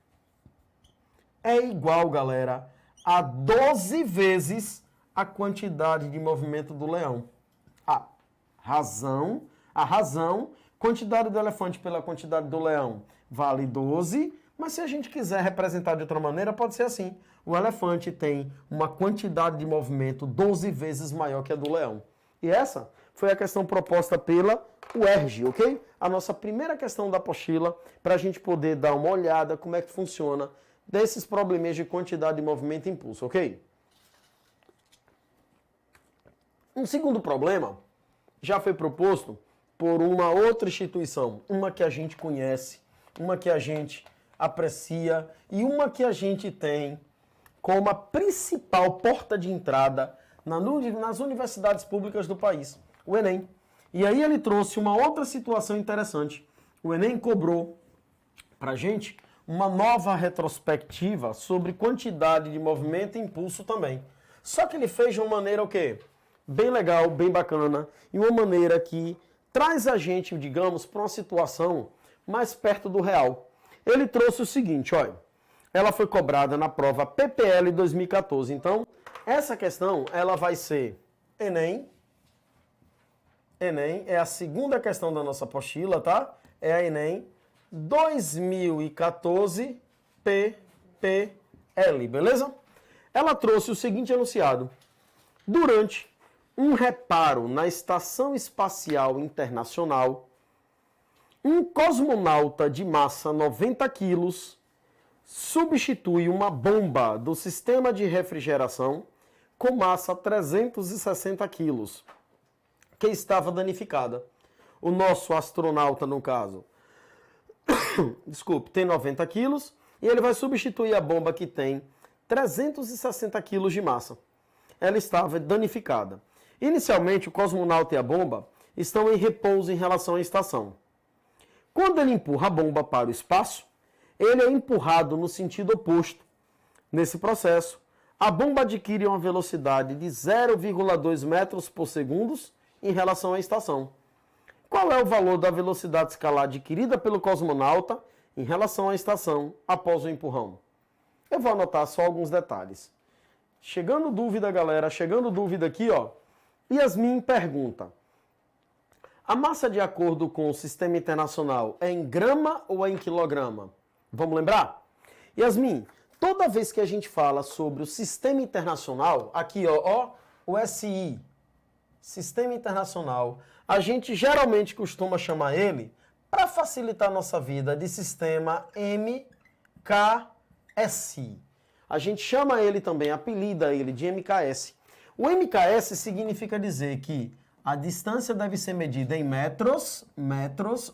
é igual, galera, a 12 vezes a quantidade de movimento do leão. A razão, quantidade do elefante pela quantidade do leão vale 12, mas se a gente quiser representar de outra maneira, pode ser assim. O elefante tem uma quantidade de movimento 12 vezes maior que a do leão. E essa foi a questão proposta pela UERJ, ok? A nossa primeira questão da apostila, para a gente poder dar uma olhada como é que funciona desses probleminhas de quantidade de movimento e impulso, ok? Um segundo problema já foi proposto por uma outra instituição, uma que a gente conhece, uma que a gente aprecia e uma que a gente tem como a principal porta de entrada nas universidades públicas do país, o Enem. E aí ele trouxe uma outra situação interessante. O Enem cobrou para a gente uma nova retrospectiva sobre quantidade de movimento e impulso também. Só que ele fez de uma maneira o quê? Bem legal, bem bacana, e uma maneira que traz a gente, digamos, para uma situação mais perto do real. Ele trouxe o seguinte, olha, ela foi cobrada na prova PPL 2014. Então, essa questão, ela vai ser Enem é a segunda questão da nossa apostila, tá? É a Enem 2014 PPL, beleza? Ela trouxe o seguinte enunciado. Durante um reparo na Estação Espacial Internacional, um cosmonauta de massa 90 quilos substitui uma bomba do sistema de refrigeração com massa 360 quilos, que estava danificada. O nosso astronauta, no caso, tem 90 quilos e ele vai substituir a bomba que tem 360 quilos de massa. Ela estava danificada. Inicialmente, o cosmonauta e a bomba estão em repouso em relação à estação. Quando ele empurra a bomba para o espaço, ele é empurrado no sentido oposto. Nesse processo, a bomba adquire uma velocidade de 0,2 metros por segundo em relação à estação. Qual é o valor da velocidade escalar adquirida pelo cosmonauta em relação à estação após o empurrão? Eu vou anotar só alguns detalhes. Chegando dúvida, galera, chegando dúvida aqui, ó. Yasmin pergunta: a massa de acordo com o sistema internacional é em grama ou é em quilograma? Vamos lembrar? Yasmin, toda vez que a gente fala sobre o sistema internacional, aqui ó, o SI, sistema internacional, a gente geralmente costuma chamar ele, para facilitar a nossa vida, de sistema MKS. A gente chama ele também, apelida ele de MKS. O MKS significa dizer que a distância deve ser medida em metros,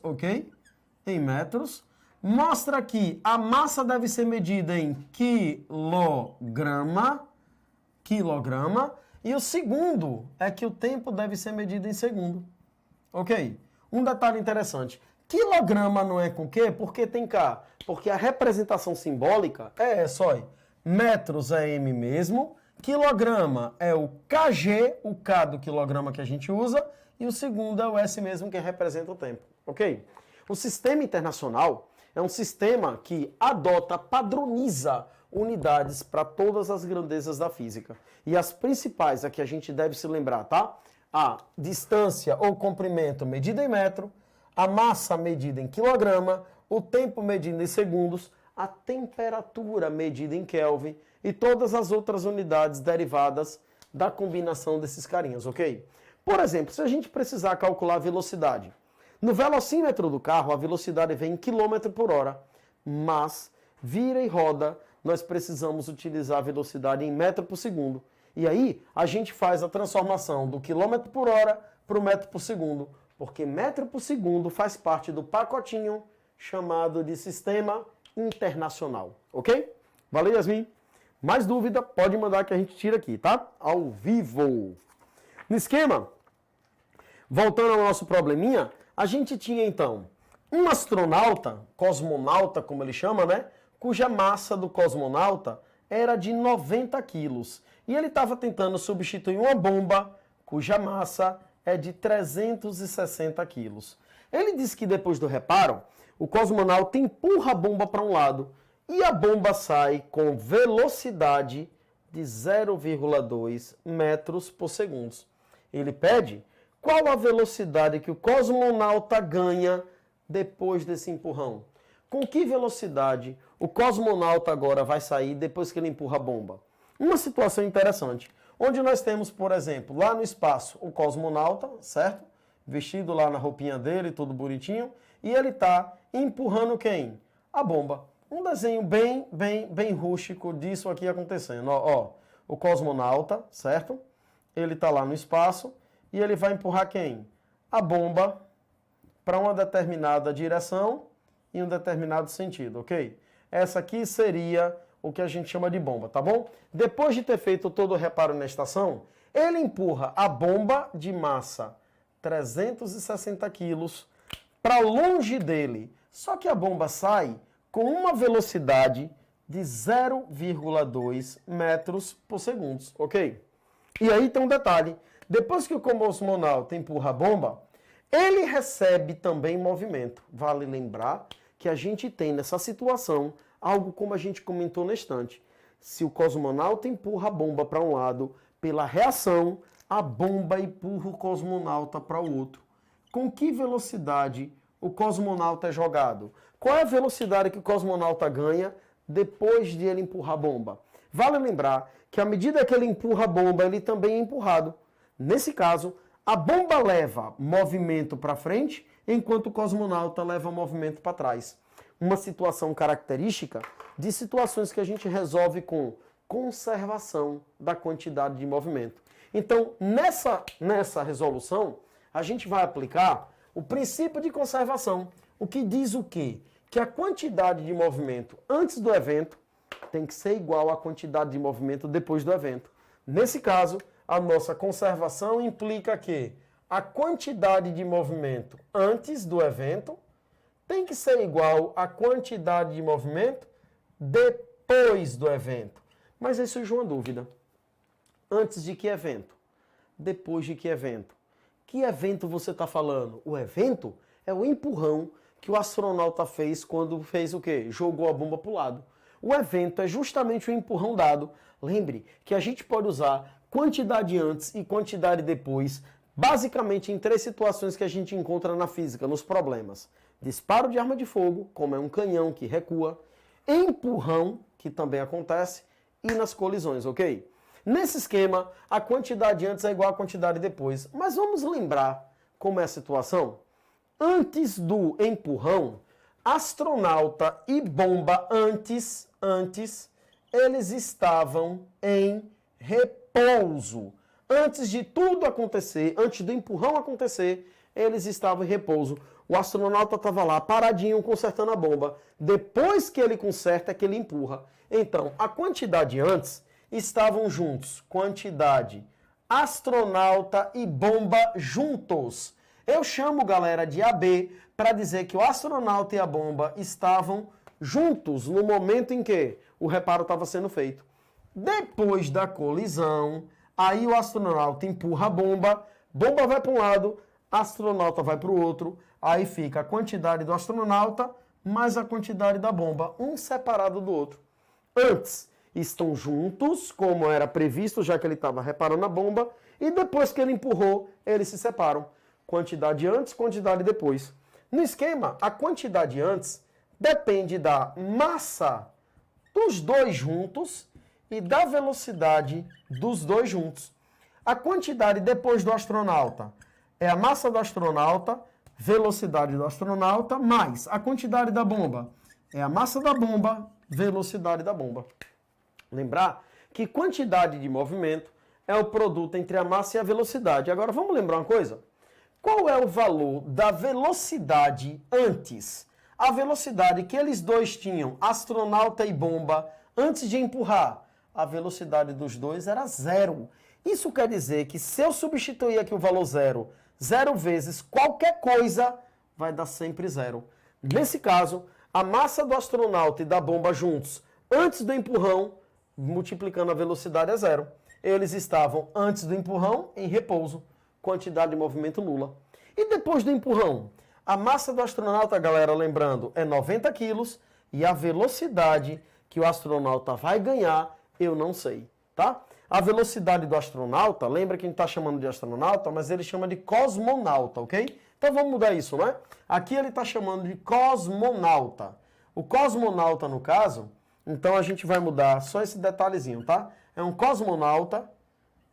ok? Em metros. Mostra que a massa deve ser medida em quilograma. E o segundo é que o tempo deve ser medido em segundo. Ok? Um detalhe interessante. Quilograma não é com quê? Porque tem K. Porque a representação simbólica é essa, olha. Metros é M mesmo. quilograma é o kg, o K do quilograma que a gente usa, e o segundo é o S mesmo, que representa o tempo, ok? O sistema internacional é um sistema que adota, padroniza unidades para todas as grandezas da física. E as principais, a que a gente deve se lembrar, tá? A distância ou comprimento medida em metro, a massa medida em quilograma, o tempo medido em segundos, a temperatura medida em Kelvin e todas as outras unidades derivadas da combinação desses carinhas, ok? Por exemplo, se a gente precisar calcular a velocidade, no velocímetro do carro a velocidade vem em km por hora, mas vira e roda, nós precisamos utilizar a velocidade em metro por segundo. E aí a gente faz a transformação do quilômetro por hora para o metro por segundo, porque metro por segundo faz parte do pacotinho chamado de sistema internacional, ok? Valeu, Yasmin? Mais dúvida, pode mandar que a gente tira aqui, tá? Ao vivo. No esquema, voltando ao nosso probleminha, a gente tinha então um astronauta, cosmonauta como ele chama, né? Cuja massa do cosmonauta era de 90 quilos. E ele estava tentando substituir uma bomba cuja massa é de 360 quilos. Ele disse que depois do reparo, o cosmonauta empurra a bomba para um lado e a bomba sai com velocidade de 0,2 metros por segundo. Ele pede qual a velocidade que o cosmonauta ganha depois desse empurrão. Com que velocidade o cosmonauta agora vai sair depois que ele empurra a bomba? Uma situação interessante, onde nós temos, por exemplo, lá no espaço, o cosmonauta, certo? Vestido lá na roupinha dele, tudo bonitinho, e ele está empurrando quem? A bomba. Um desenho bem rústico disso aqui acontecendo. Ó, o cosmonauta, certo? Ele está lá no espaço e ele vai empurrar quem? A bomba para uma determinada direção em um determinado sentido, ok? Essa aqui seria o que a gente chama de bomba, tá bom? Depois de ter feito todo o reparo na estação, ele empurra a bomba de massa 360 quilos para longe dele. Só que a bomba sai com uma velocidade de 0,2 metros por segundo, ok? E aí tem um detalhe. Depois que o cosmonauta empurra a bomba, ele recebe também movimento. Vale lembrar que a gente tem nessa situação algo como a gente comentou na estante. Se o cosmonauta empurra a bomba para um lado, pela reação, a bomba empurra o cosmonauta para o outro. Com que velocidade o cosmonauta é jogado? Qual é a velocidade que o cosmonauta ganha depois de ele empurrar a bomba? Vale lembrar que à medida que ele empurra a bomba, ele também é empurrado. Nesse caso, a bomba leva movimento para frente, enquanto o cosmonauta leva movimento para trás. Uma situação característica de situações que a gente resolve com conservação da quantidade de movimento. Então, nessa resolução, a gente vai aplicar o princípio de conservação. O que diz o quê? Que a quantidade de movimento antes do evento tem que ser igual à quantidade de movimento depois do evento. Nesse caso, a nossa conservação implica que a quantidade de movimento antes do evento tem que ser igual à quantidade de movimento depois do evento. Mas aí surge uma dúvida. Antes de que evento? Depois de que evento? Que evento você está falando? O evento é o empurrão que o astronauta fez quando fez o quê? Jogou a bomba para o lado. O evento é justamente o empurrão dado. Lembre que a gente pode usar quantidade antes e quantidade depois, basicamente em 3 situações que a gente encontra na física, nos problemas. Disparo de arma de fogo, como é um canhão que recua, empurrão, que também acontece, e nas colisões, ok? Nesse esquema, a quantidade antes é igual à quantidade depois. Mas vamos lembrar como é a situação? Antes do empurrão, astronauta e bomba antes, eles estavam em repouso. Antes de tudo acontecer, antes do empurrão acontecer, eles estavam em repouso. O astronauta estava lá, paradinho, consertando a bomba. Depois que ele conserta, é que ele empurra. Então, a quantidade antes estavam juntos. Quantidade astronauta e bomba juntos. Eu chamo, galera, de AB para dizer que o astronauta e a bomba estavam juntos no momento em que o reparo estava sendo feito. Depois da colisão, aí o astronauta empurra a bomba vai para um lado, astronauta vai para o outro, aí fica a quantidade do astronauta mais a quantidade da bomba, um separado do outro. Antes, estão juntos, como era previsto, já que ele estava reparando a bomba, e depois que ele empurrou, eles se separam. Quantidade antes, quantidade depois. No esquema, a quantidade antes depende da massa dos dois juntos e da velocidade dos dois juntos. A quantidade depois do astronauta é a massa do astronauta, velocidade do astronauta, mais a quantidade da bomba é a massa da bomba, velocidade da bomba. Lembrar que quantidade de movimento é o produto entre a massa e a velocidade. Agora, vamos lembrar uma coisa? Qual é o valor da velocidade antes? A velocidade que eles dois tinham, astronauta e bomba, antes de empurrar. A velocidade dos dois era 0. Isso quer dizer que se eu substituir aqui o valor 0, 0 vezes qualquer coisa, vai dar sempre 0. Nesse caso, a massa do astronauta e da bomba juntos, antes do empurrão, multiplicando a velocidade é 0. Eles estavam, antes do empurrão, em repouso. Quantidade de movimento nula. E depois do empurrão? A massa do astronauta, galera, lembrando, é 90 quilos e a velocidade que o astronauta vai ganhar, eu não sei, tá? A velocidade do astronauta, lembra que a gente está chamando de astronauta, mas ele chama de cosmonauta, ok? Então vamos mudar isso, né? Aqui ele está chamando de cosmonauta. O cosmonauta, no caso, então a gente vai mudar só esse detalhezinho, tá? É um cosmonauta,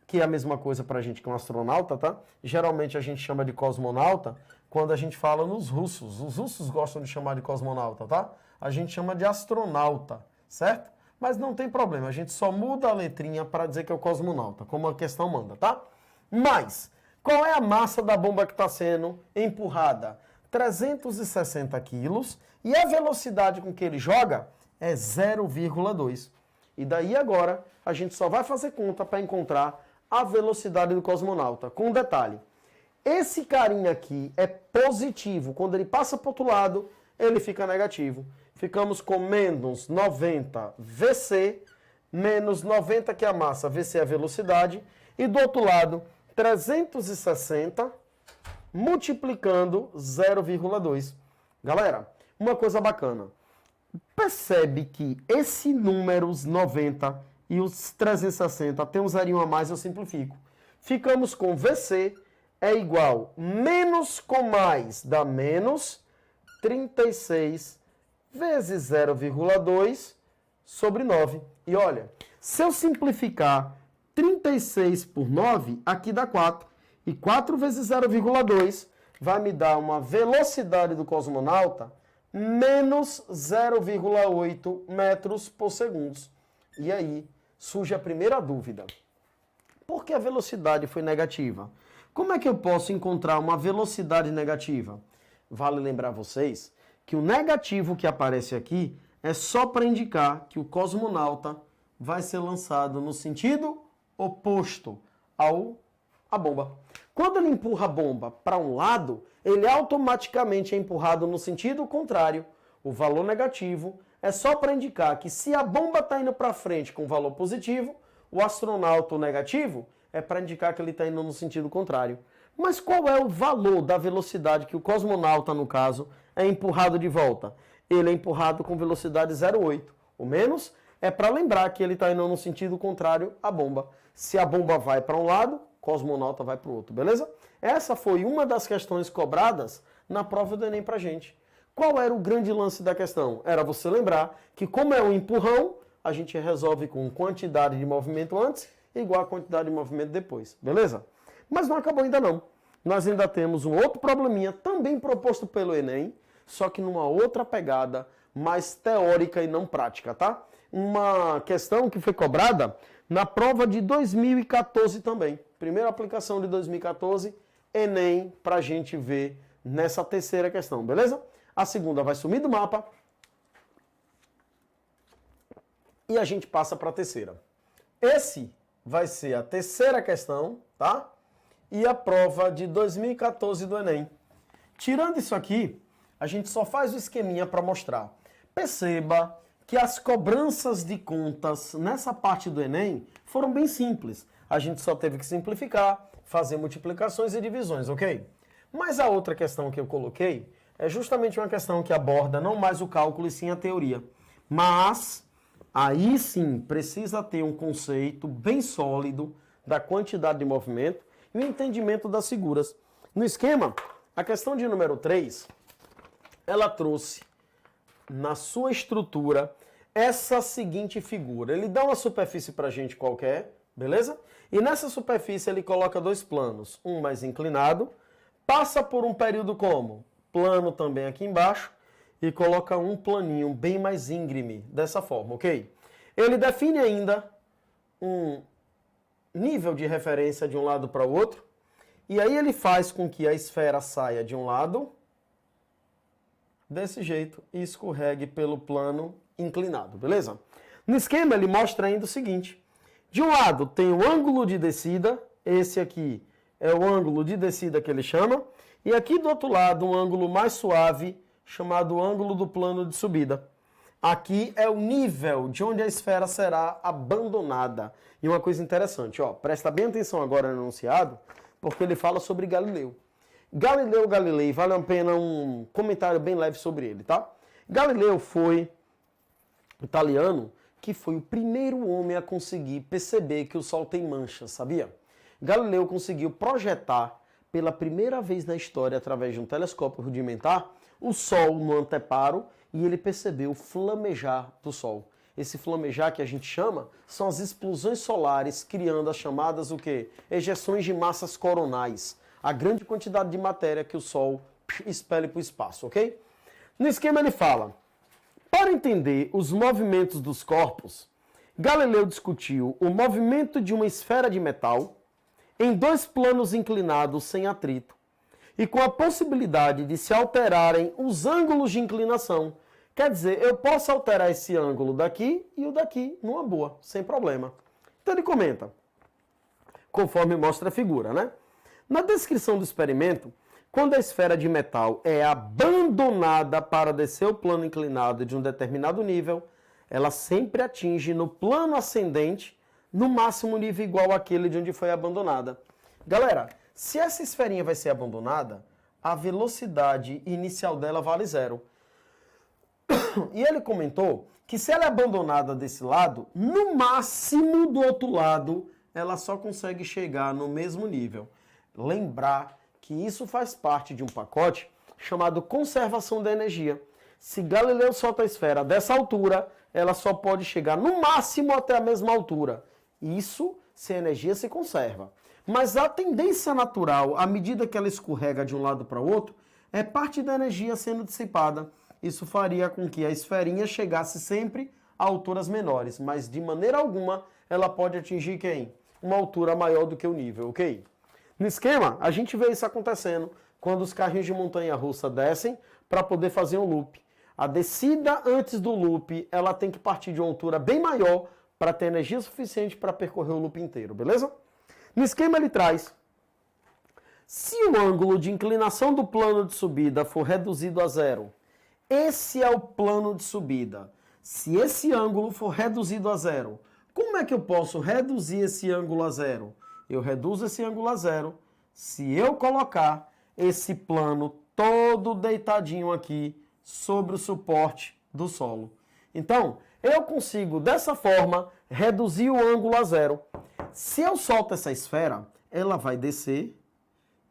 que é a mesma coisa pra gente que um astronauta, tá? Geralmente a gente chama de cosmonauta quando a gente fala nos russos. Os russos gostam de chamar de cosmonauta, tá? A gente chama de astronauta, certo? Mas não tem problema, a gente só muda a letrinha para dizer que é o cosmonauta, como a questão manda, tá? Mas, qual é a massa da bomba que está sendo empurrada? 360 quilos e a velocidade com que ele joga é 0,2. E daí agora a gente só vai fazer conta para encontrar a velocidade do cosmonauta. Com um detalhe, esse carinha aqui é positivo, quando ele passa para o outro lado, ele fica negativo. Ficamos com menos 90 VC, menos 90 que é a massa, VC é a velocidade, e do outro lado, 360 multiplicando 0,2. Galera, uma coisa bacana. Percebe que esse número, os 90 e os 360, tem um zerinho a mais, eu simplifico. Ficamos com VC é igual menos com mais dá menos 36 vezes 0,2 sobre 9. E olha, se eu simplificar 36 por 9, aqui dá 4. E 4 vezes 0,2 vai me dar uma velocidade do cosmonauta menos 0,8 metros por segundo. E aí surge a primeira dúvida. Por que a velocidade foi negativa? Como é que eu posso encontrar uma velocidade negativa? Vale lembrar vocês que o negativo que aparece aqui é só para indicar que o cosmonauta vai ser lançado no sentido oposto à bomba. Quando ele empurra a bomba para um lado, ele automaticamente é empurrado no sentido contrário. O valor negativo é só para indicar que se a bomba está indo para frente com valor positivo, o astronauta o negativo é para indicar que ele está indo no sentido contrário. Mas qual é o valor da velocidade que o cosmonauta, no caso, é empurrado de volta? Ele é empurrado com velocidade 0,8. O menos é para lembrar que ele está indo no sentido contrário à bomba. Se a bomba vai para um lado, o cosmonauta vai para o outro, beleza? Essa foi uma das questões cobradas na prova do Enem para gente. Qual era o grande lance da questão? Era você lembrar que como é um empurrão, a gente resolve com quantidade de movimento antes igual a quantidade de movimento depois, beleza? Mas não acabou ainda não. Nós ainda temos um outro probleminha, também proposto pelo Enem, só que numa outra pegada, mais teórica e não prática, tá? Uma questão que foi cobrada na prova de 2014 também. Primeira aplicação de 2014, Enem, pra gente ver nessa terceira questão, beleza? A segunda vai sumir do mapa e a gente passa para a terceira. Esse vai ser a terceira questão, tá? E a prova de 2014 do Enem. Tirando isso aqui, a gente só faz o esqueminha para mostrar. Perceba que as cobranças de contas nessa parte do Enem foram bem simples. A gente só teve que simplificar, fazer multiplicações e divisões, ok? Mas a outra questão que eu coloquei é justamente uma questão que aborda não mais o cálculo e sim a teoria. Mas aí sim precisa ter um conceito bem sólido da quantidade de movimento e o entendimento das figuras. No esquema, a questão de número 3, ela trouxe na sua estrutura essa seguinte figura. Ele dá uma superfície para a gente qualquer, beleza? E nessa superfície ele coloca dois planos, um mais inclinado, passa por um período como? Plano também aqui embaixo, e coloca um planinho bem mais íngreme, dessa forma, ok? Ele define ainda um nível de referência de um lado para o outro, e aí ele faz com que a esfera saia de um lado, desse jeito, e escorregue pelo plano inclinado, beleza? No esquema ele mostra ainda o seguinte, de um lado tem o ângulo de descida, esse aqui é o ângulo de descida que ele chama, e aqui do outro lado um ângulo mais suave, chamado ângulo do plano de subida. Aqui é o nível de onde a esfera será abandonada. E uma coisa interessante, ó, presta bem atenção agora no enunciado, porque ele fala sobre Galileu. Galileu Galilei, vale a pena um comentário bem leve sobre ele, tá? Galileu foi italiano que foi o primeiro homem a conseguir perceber que o Sol tem manchas, sabia? Galileu conseguiu projetar pela primeira vez na história, através de um telescópio rudimentar, o Sol no anteparo e ele percebeu o flamejar do Sol. Esse flamejar que a gente chama são as explosões solares criando as chamadas o quê? Ejeções de massas coronais. A grande quantidade de matéria que o Sol expele para o espaço, ok? No esquema ele fala, para entender os movimentos dos corpos, Galileu discutiu o movimento de uma esfera de metal em dois planos inclinados sem atrito e com a possibilidade de se alterarem os ângulos de inclinação. Quer dizer, eu posso alterar esse ângulo daqui e o daqui numa boa, sem problema. Então ele comenta, conforme mostra a figura, né? Na descrição do experimento, quando a esfera de metal é abandonada para descer o plano inclinado de um determinado nível, ela sempre atinge no plano ascendente, no máximo nível igual àquele de onde foi abandonada. Galera, se essa esferinha vai ser abandonada, a velocidade inicial dela vale 0. E ele comentou que se ela é abandonada desse lado, no máximo do outro lado, ela só consegue chegar no mesmo nível. Lembrar que isso faz parte de um pacote chamado conservação da energia. Se Galileu solta a esfera dessa altura, ela só pode chegar no máximo até a mesma altura. Isso se a energia se conserva. Mas a tendência natural, à medida que ela escorrega de um lado para o outro, é parte da energia sendo dissipada. Isso faria com que a esferinha chegasse sempre a alturas menores, mas de maneira alguma ela pode atingir quem? Uma altura maior do que o nível, ok? No esquema, a gente vê isso acontecendo quando os carrinhos de montanha-russa descem para poder fazer um loop. A descida antes do loop, ela tem que partir de uma altura bem maior para ter energia suficiente para percorrer o loop inteiro, beleza? No esquema ele traz, se o ângulo de inclinação do plano de subida for reduzido a 0, esse é o plano de subida. Se esse ângulo for reduzido a 0, como é que eu posso reduzir esse ângulo a 0? Eu reduzo esse ângulo a 0 se eu colocar esse plano todo deitadinho aqui sobre o suporte do solo. Então, eu consigo, dessa forma, reduzir o ângulo a 0. Se eu solto essa esfera, ela vai descer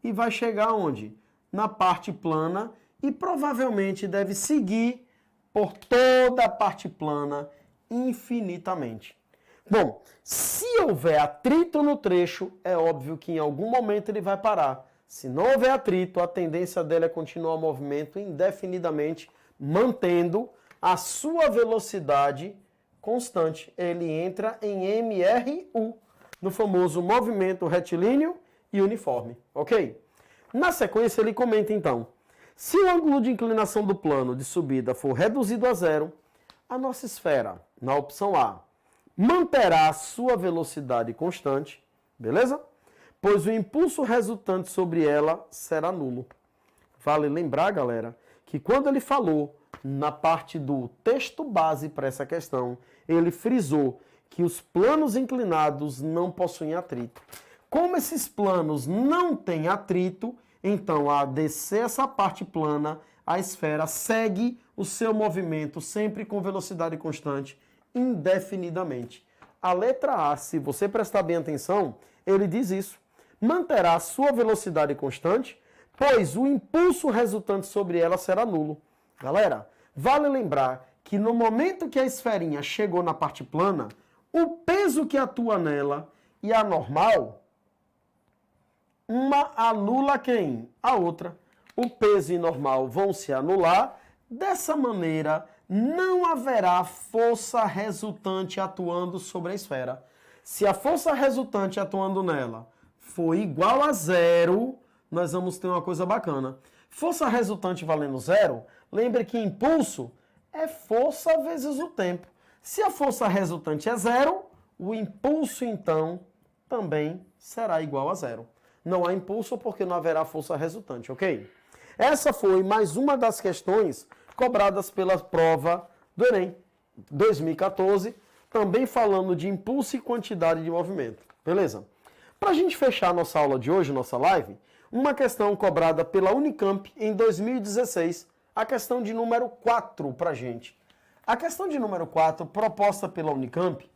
e vai chegar onde? Na parte plana e provavelmente deve seguir por toda a parte plana infinitamente. Bom, se houver atrito no trecho, é óbvio que em algum momento ele vai parar. Se não houver atrito, a tendência dele é continuar o movimento indefinidamente, mantendo a sua velocidade constante. Ele entra em MRU, no famoso movimento retilíneo e uniforme, ok? Na sequência ele comenta então, se o ângulo de inclinação do plano de subida for reduzido a 0, a nossa esfera, na opção A, manterá a sua velocidade constante, beleza? Pois o impulso resultante sobre ela será nulo. Vale lembrar, galera, que quando ele falou na parte do texto base para essa questão, ele frisou que os planos inclinados não possuem atrito. Como esses planos não têm atrito, então, a descer essa parte plana, a esfera segue o seu movimento sempre com velocidade constante, indefinidamente. A letra A, se você prestar bem atenção, ele diz isso. Manterá a sua velocidade constante, pois o impulso resultante sobre ela será nulo. Galera, vale lembrar que no momento que a esferinha chegou na parte plana, o peso que atua nela e a normal, uma anula quem? A outra. O peso e normal vão se anular. Dessa maneira, não haverá força resultante atuando sobre a esfera. Se a força resultante atuando nela for igual a zero, nós vamos ter uma coisa bacana. Força resultante valendo zero, lembre que impulso é força vezes o tempo. Se a força resultante é zero, o impulso, então, também será igual a zero. Não há impulso porque não haverá força resultante, ok? Essa foi mais uma das questões cobradas pela prova do Enem 2014, também falando de impulso e quantidade de movimento. Beleza? Para a gente fechar nossa aula de hoje, nossa live, uma questão cobrada pela Unicamp em 2016, a questão de número 4 para a gente. A questão de número 4, proposta pela Unicamp,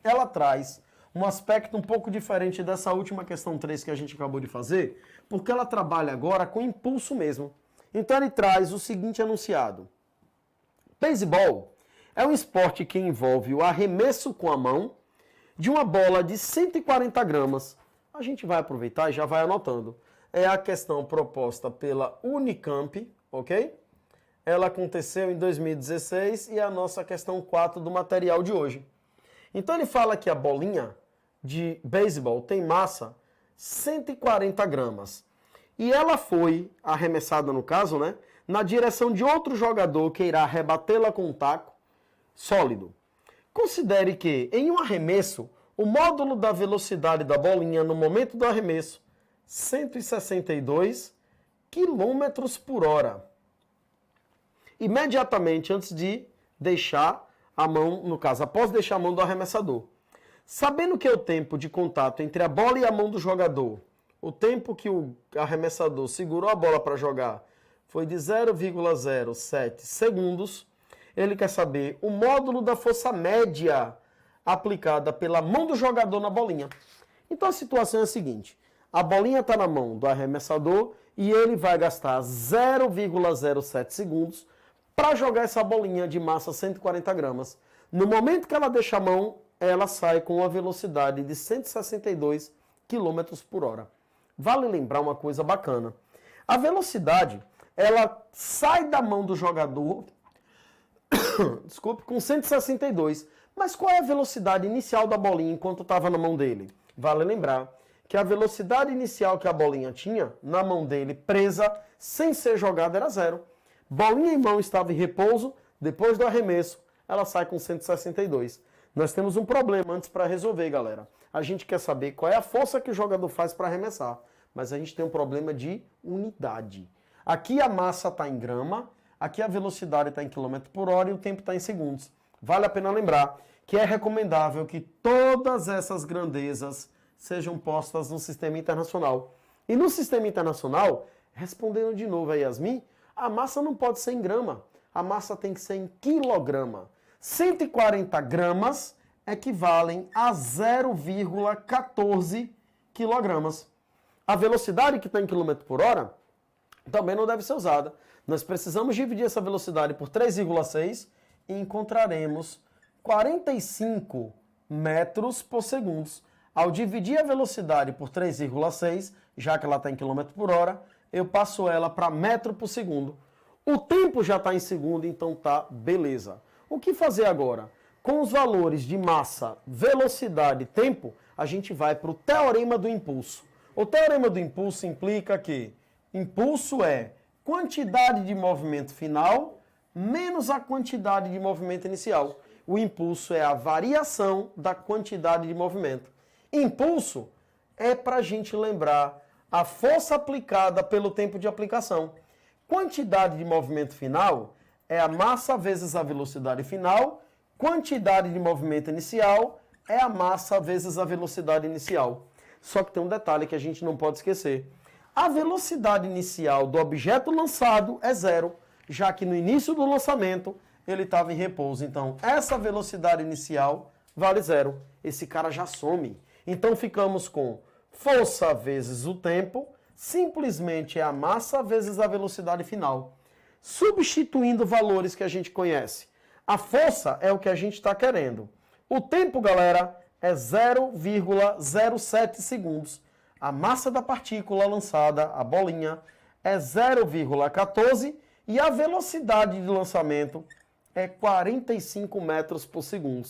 ela traz um aspecto um pouco diferente dessa última questão 3 que a gente acabou de fazer, porque ela trabalha agora com impulso mesmo. Então ele traz o seguinte enunciado. Beisebol é um esporte que envolve o arremesso com a mão de uma bola de 140 gramas. A gente vai aproveitar e já vai anotando. É a questão proposta pela Unicamp, ok? Ela aconteceu em 2016 e é a nossa questão 4 do material de hoje. Então ele fala que a bolinha de beisebol tem massa 140 gramas. E ela foi arremessada, no caso, né, na direção de outro jogador que irá rebatê-la com um taco sólido. Considere que, em um arremesso, o módulo da velocidade da bolinha no momento do arremesso, 162 km por hora. Imediatamente antes de deixar a mão, no caso, após deixar a mão do arremessador. Sabendo que é o tempo de contato entre a bola e a mão do jogador, o tempo que o arremessador segurou a bola para jogar foi de 0,07 segundos, ele quer saber o módulo da força média aplicada pela mão do jogador na bolinha. Então a situação é a seguinte, a bolinha está na mão do arremessador e ele vai gastar 0,07 segundos para jogar essa bolinha de massa 140 gramas. No momento que ela deixa a mão, ela sai com uma velocidade de 162 km por hora. Vale lembrar uma coisa bacana. A velocidade, ela sai da mão do jogador, desculpe, com 162. Mas qual é a velocidade inicial da bolinha enquanto estava na mão dele? Vale lembrar que a velocidade inicial que a bolinha tinha na mão dele, presa, sem ser jogada, era zero. Bolinha em mão estava em repouso, depois do arremesso, ela sai com 162. Nós temos um problema antes para resolver, galera. A gente quer saber qual é a força que o jogador faz para arremessar, mas a gente tem um problema de unidade. Aqui a massa está em grama, aqui a velocidade está em quilômetro por hora e o tempo está em segundos. Vale a pena lembrar que é recomendável que todas essas grandezas sejam postas no sistema internacional. E no sistema internacional, respondendo de novo a Yasmin, a massa não pode ser em grama, a massa tem que ser em quilograma. 140 gramas equivalem a 0,14 quilogramas. A velocidade que está em quilômetro por hora também não deve ser usada. Nós precisamos dividir essa velocidade por 3,6 e encontraremos 45 metros por segundo. Ao dividir a velocidade por 3,6, já que ela está em quilômetro por hora, eu passo ela para metro por segundo. O tempo já está em segundo, então tá beleza. O que fazer agora? Com os valores de massa, velocidade e tempo, a gente vai para o teorema do impulso. O teorema do impulso implica que impulso é quantidade de movimento final menos a quantidade de movimento inicial. O impulso é a variação da quantidade de movimento. Impulso é para a gente lembrar a força aplicada pelo tempo de aplicação. Quantidade de movimento final é a massa vezes a velocidade final, quantidade de movimento inicial é a massa vezes a velocidade inicial. Só que tem um detalhe que a gente não pode esquecer. A velocidade inicial do objeto lançado é zero, já que no início do lançamento ele estava em repouso. Então, essa velocidade inicial vale zero. Esse cara já some. Então, ficamos com força vezes o tempo, simplesmente é a massa vezes a velocidade final. Substituindo valores que a gente conhece. A força é o que a gente está querendo. O tempo, galera, é 0,07 segundos. A massa da partícula lançada, a bolinha, é 0,14 e a velocidade de lançamento é 45 metros por segundo.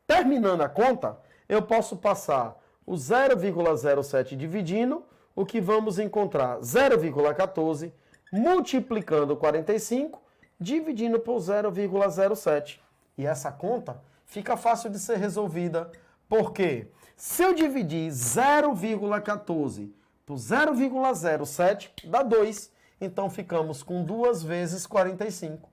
Terminando a conta, eu posso passar o 0,07 dividindo, o que vamos encontrar 0,14 multiplicando 45, dividindo por 0,07. E essa conta fica fácil de ser resolvida, porque se eu dividir 0,14 por 0,07, dá 2. Então ficamos com 2 vezes 45,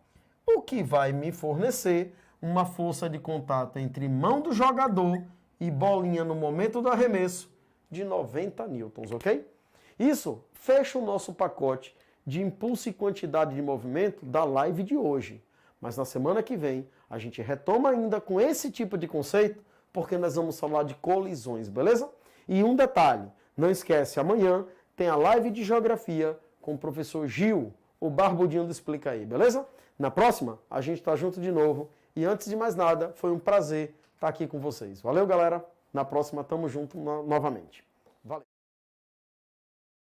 o que vai me fornecer uma força de contato entre mão do jogador e bolinha no momento do arremesso de 90 newtons, ok? Isso fecha o nosso pacote de impulso e quantidade de movimento da live de hoje. Mas na semana que vem a gente retoma ainda com esse tipo de conceito, porque nós vamos falar de colisões, beleza? E um detalhe, não esquece, amanhã tem a live de geografia com o professor Gil, o Barbudinho do Explica Aí, beleza? Na próxima, a gente tá junto de novo. E antes de mais nada, foi um prazer estar aqui com vocês. Valeu, galera. Na próxima, tamo junto novamente. Valeu.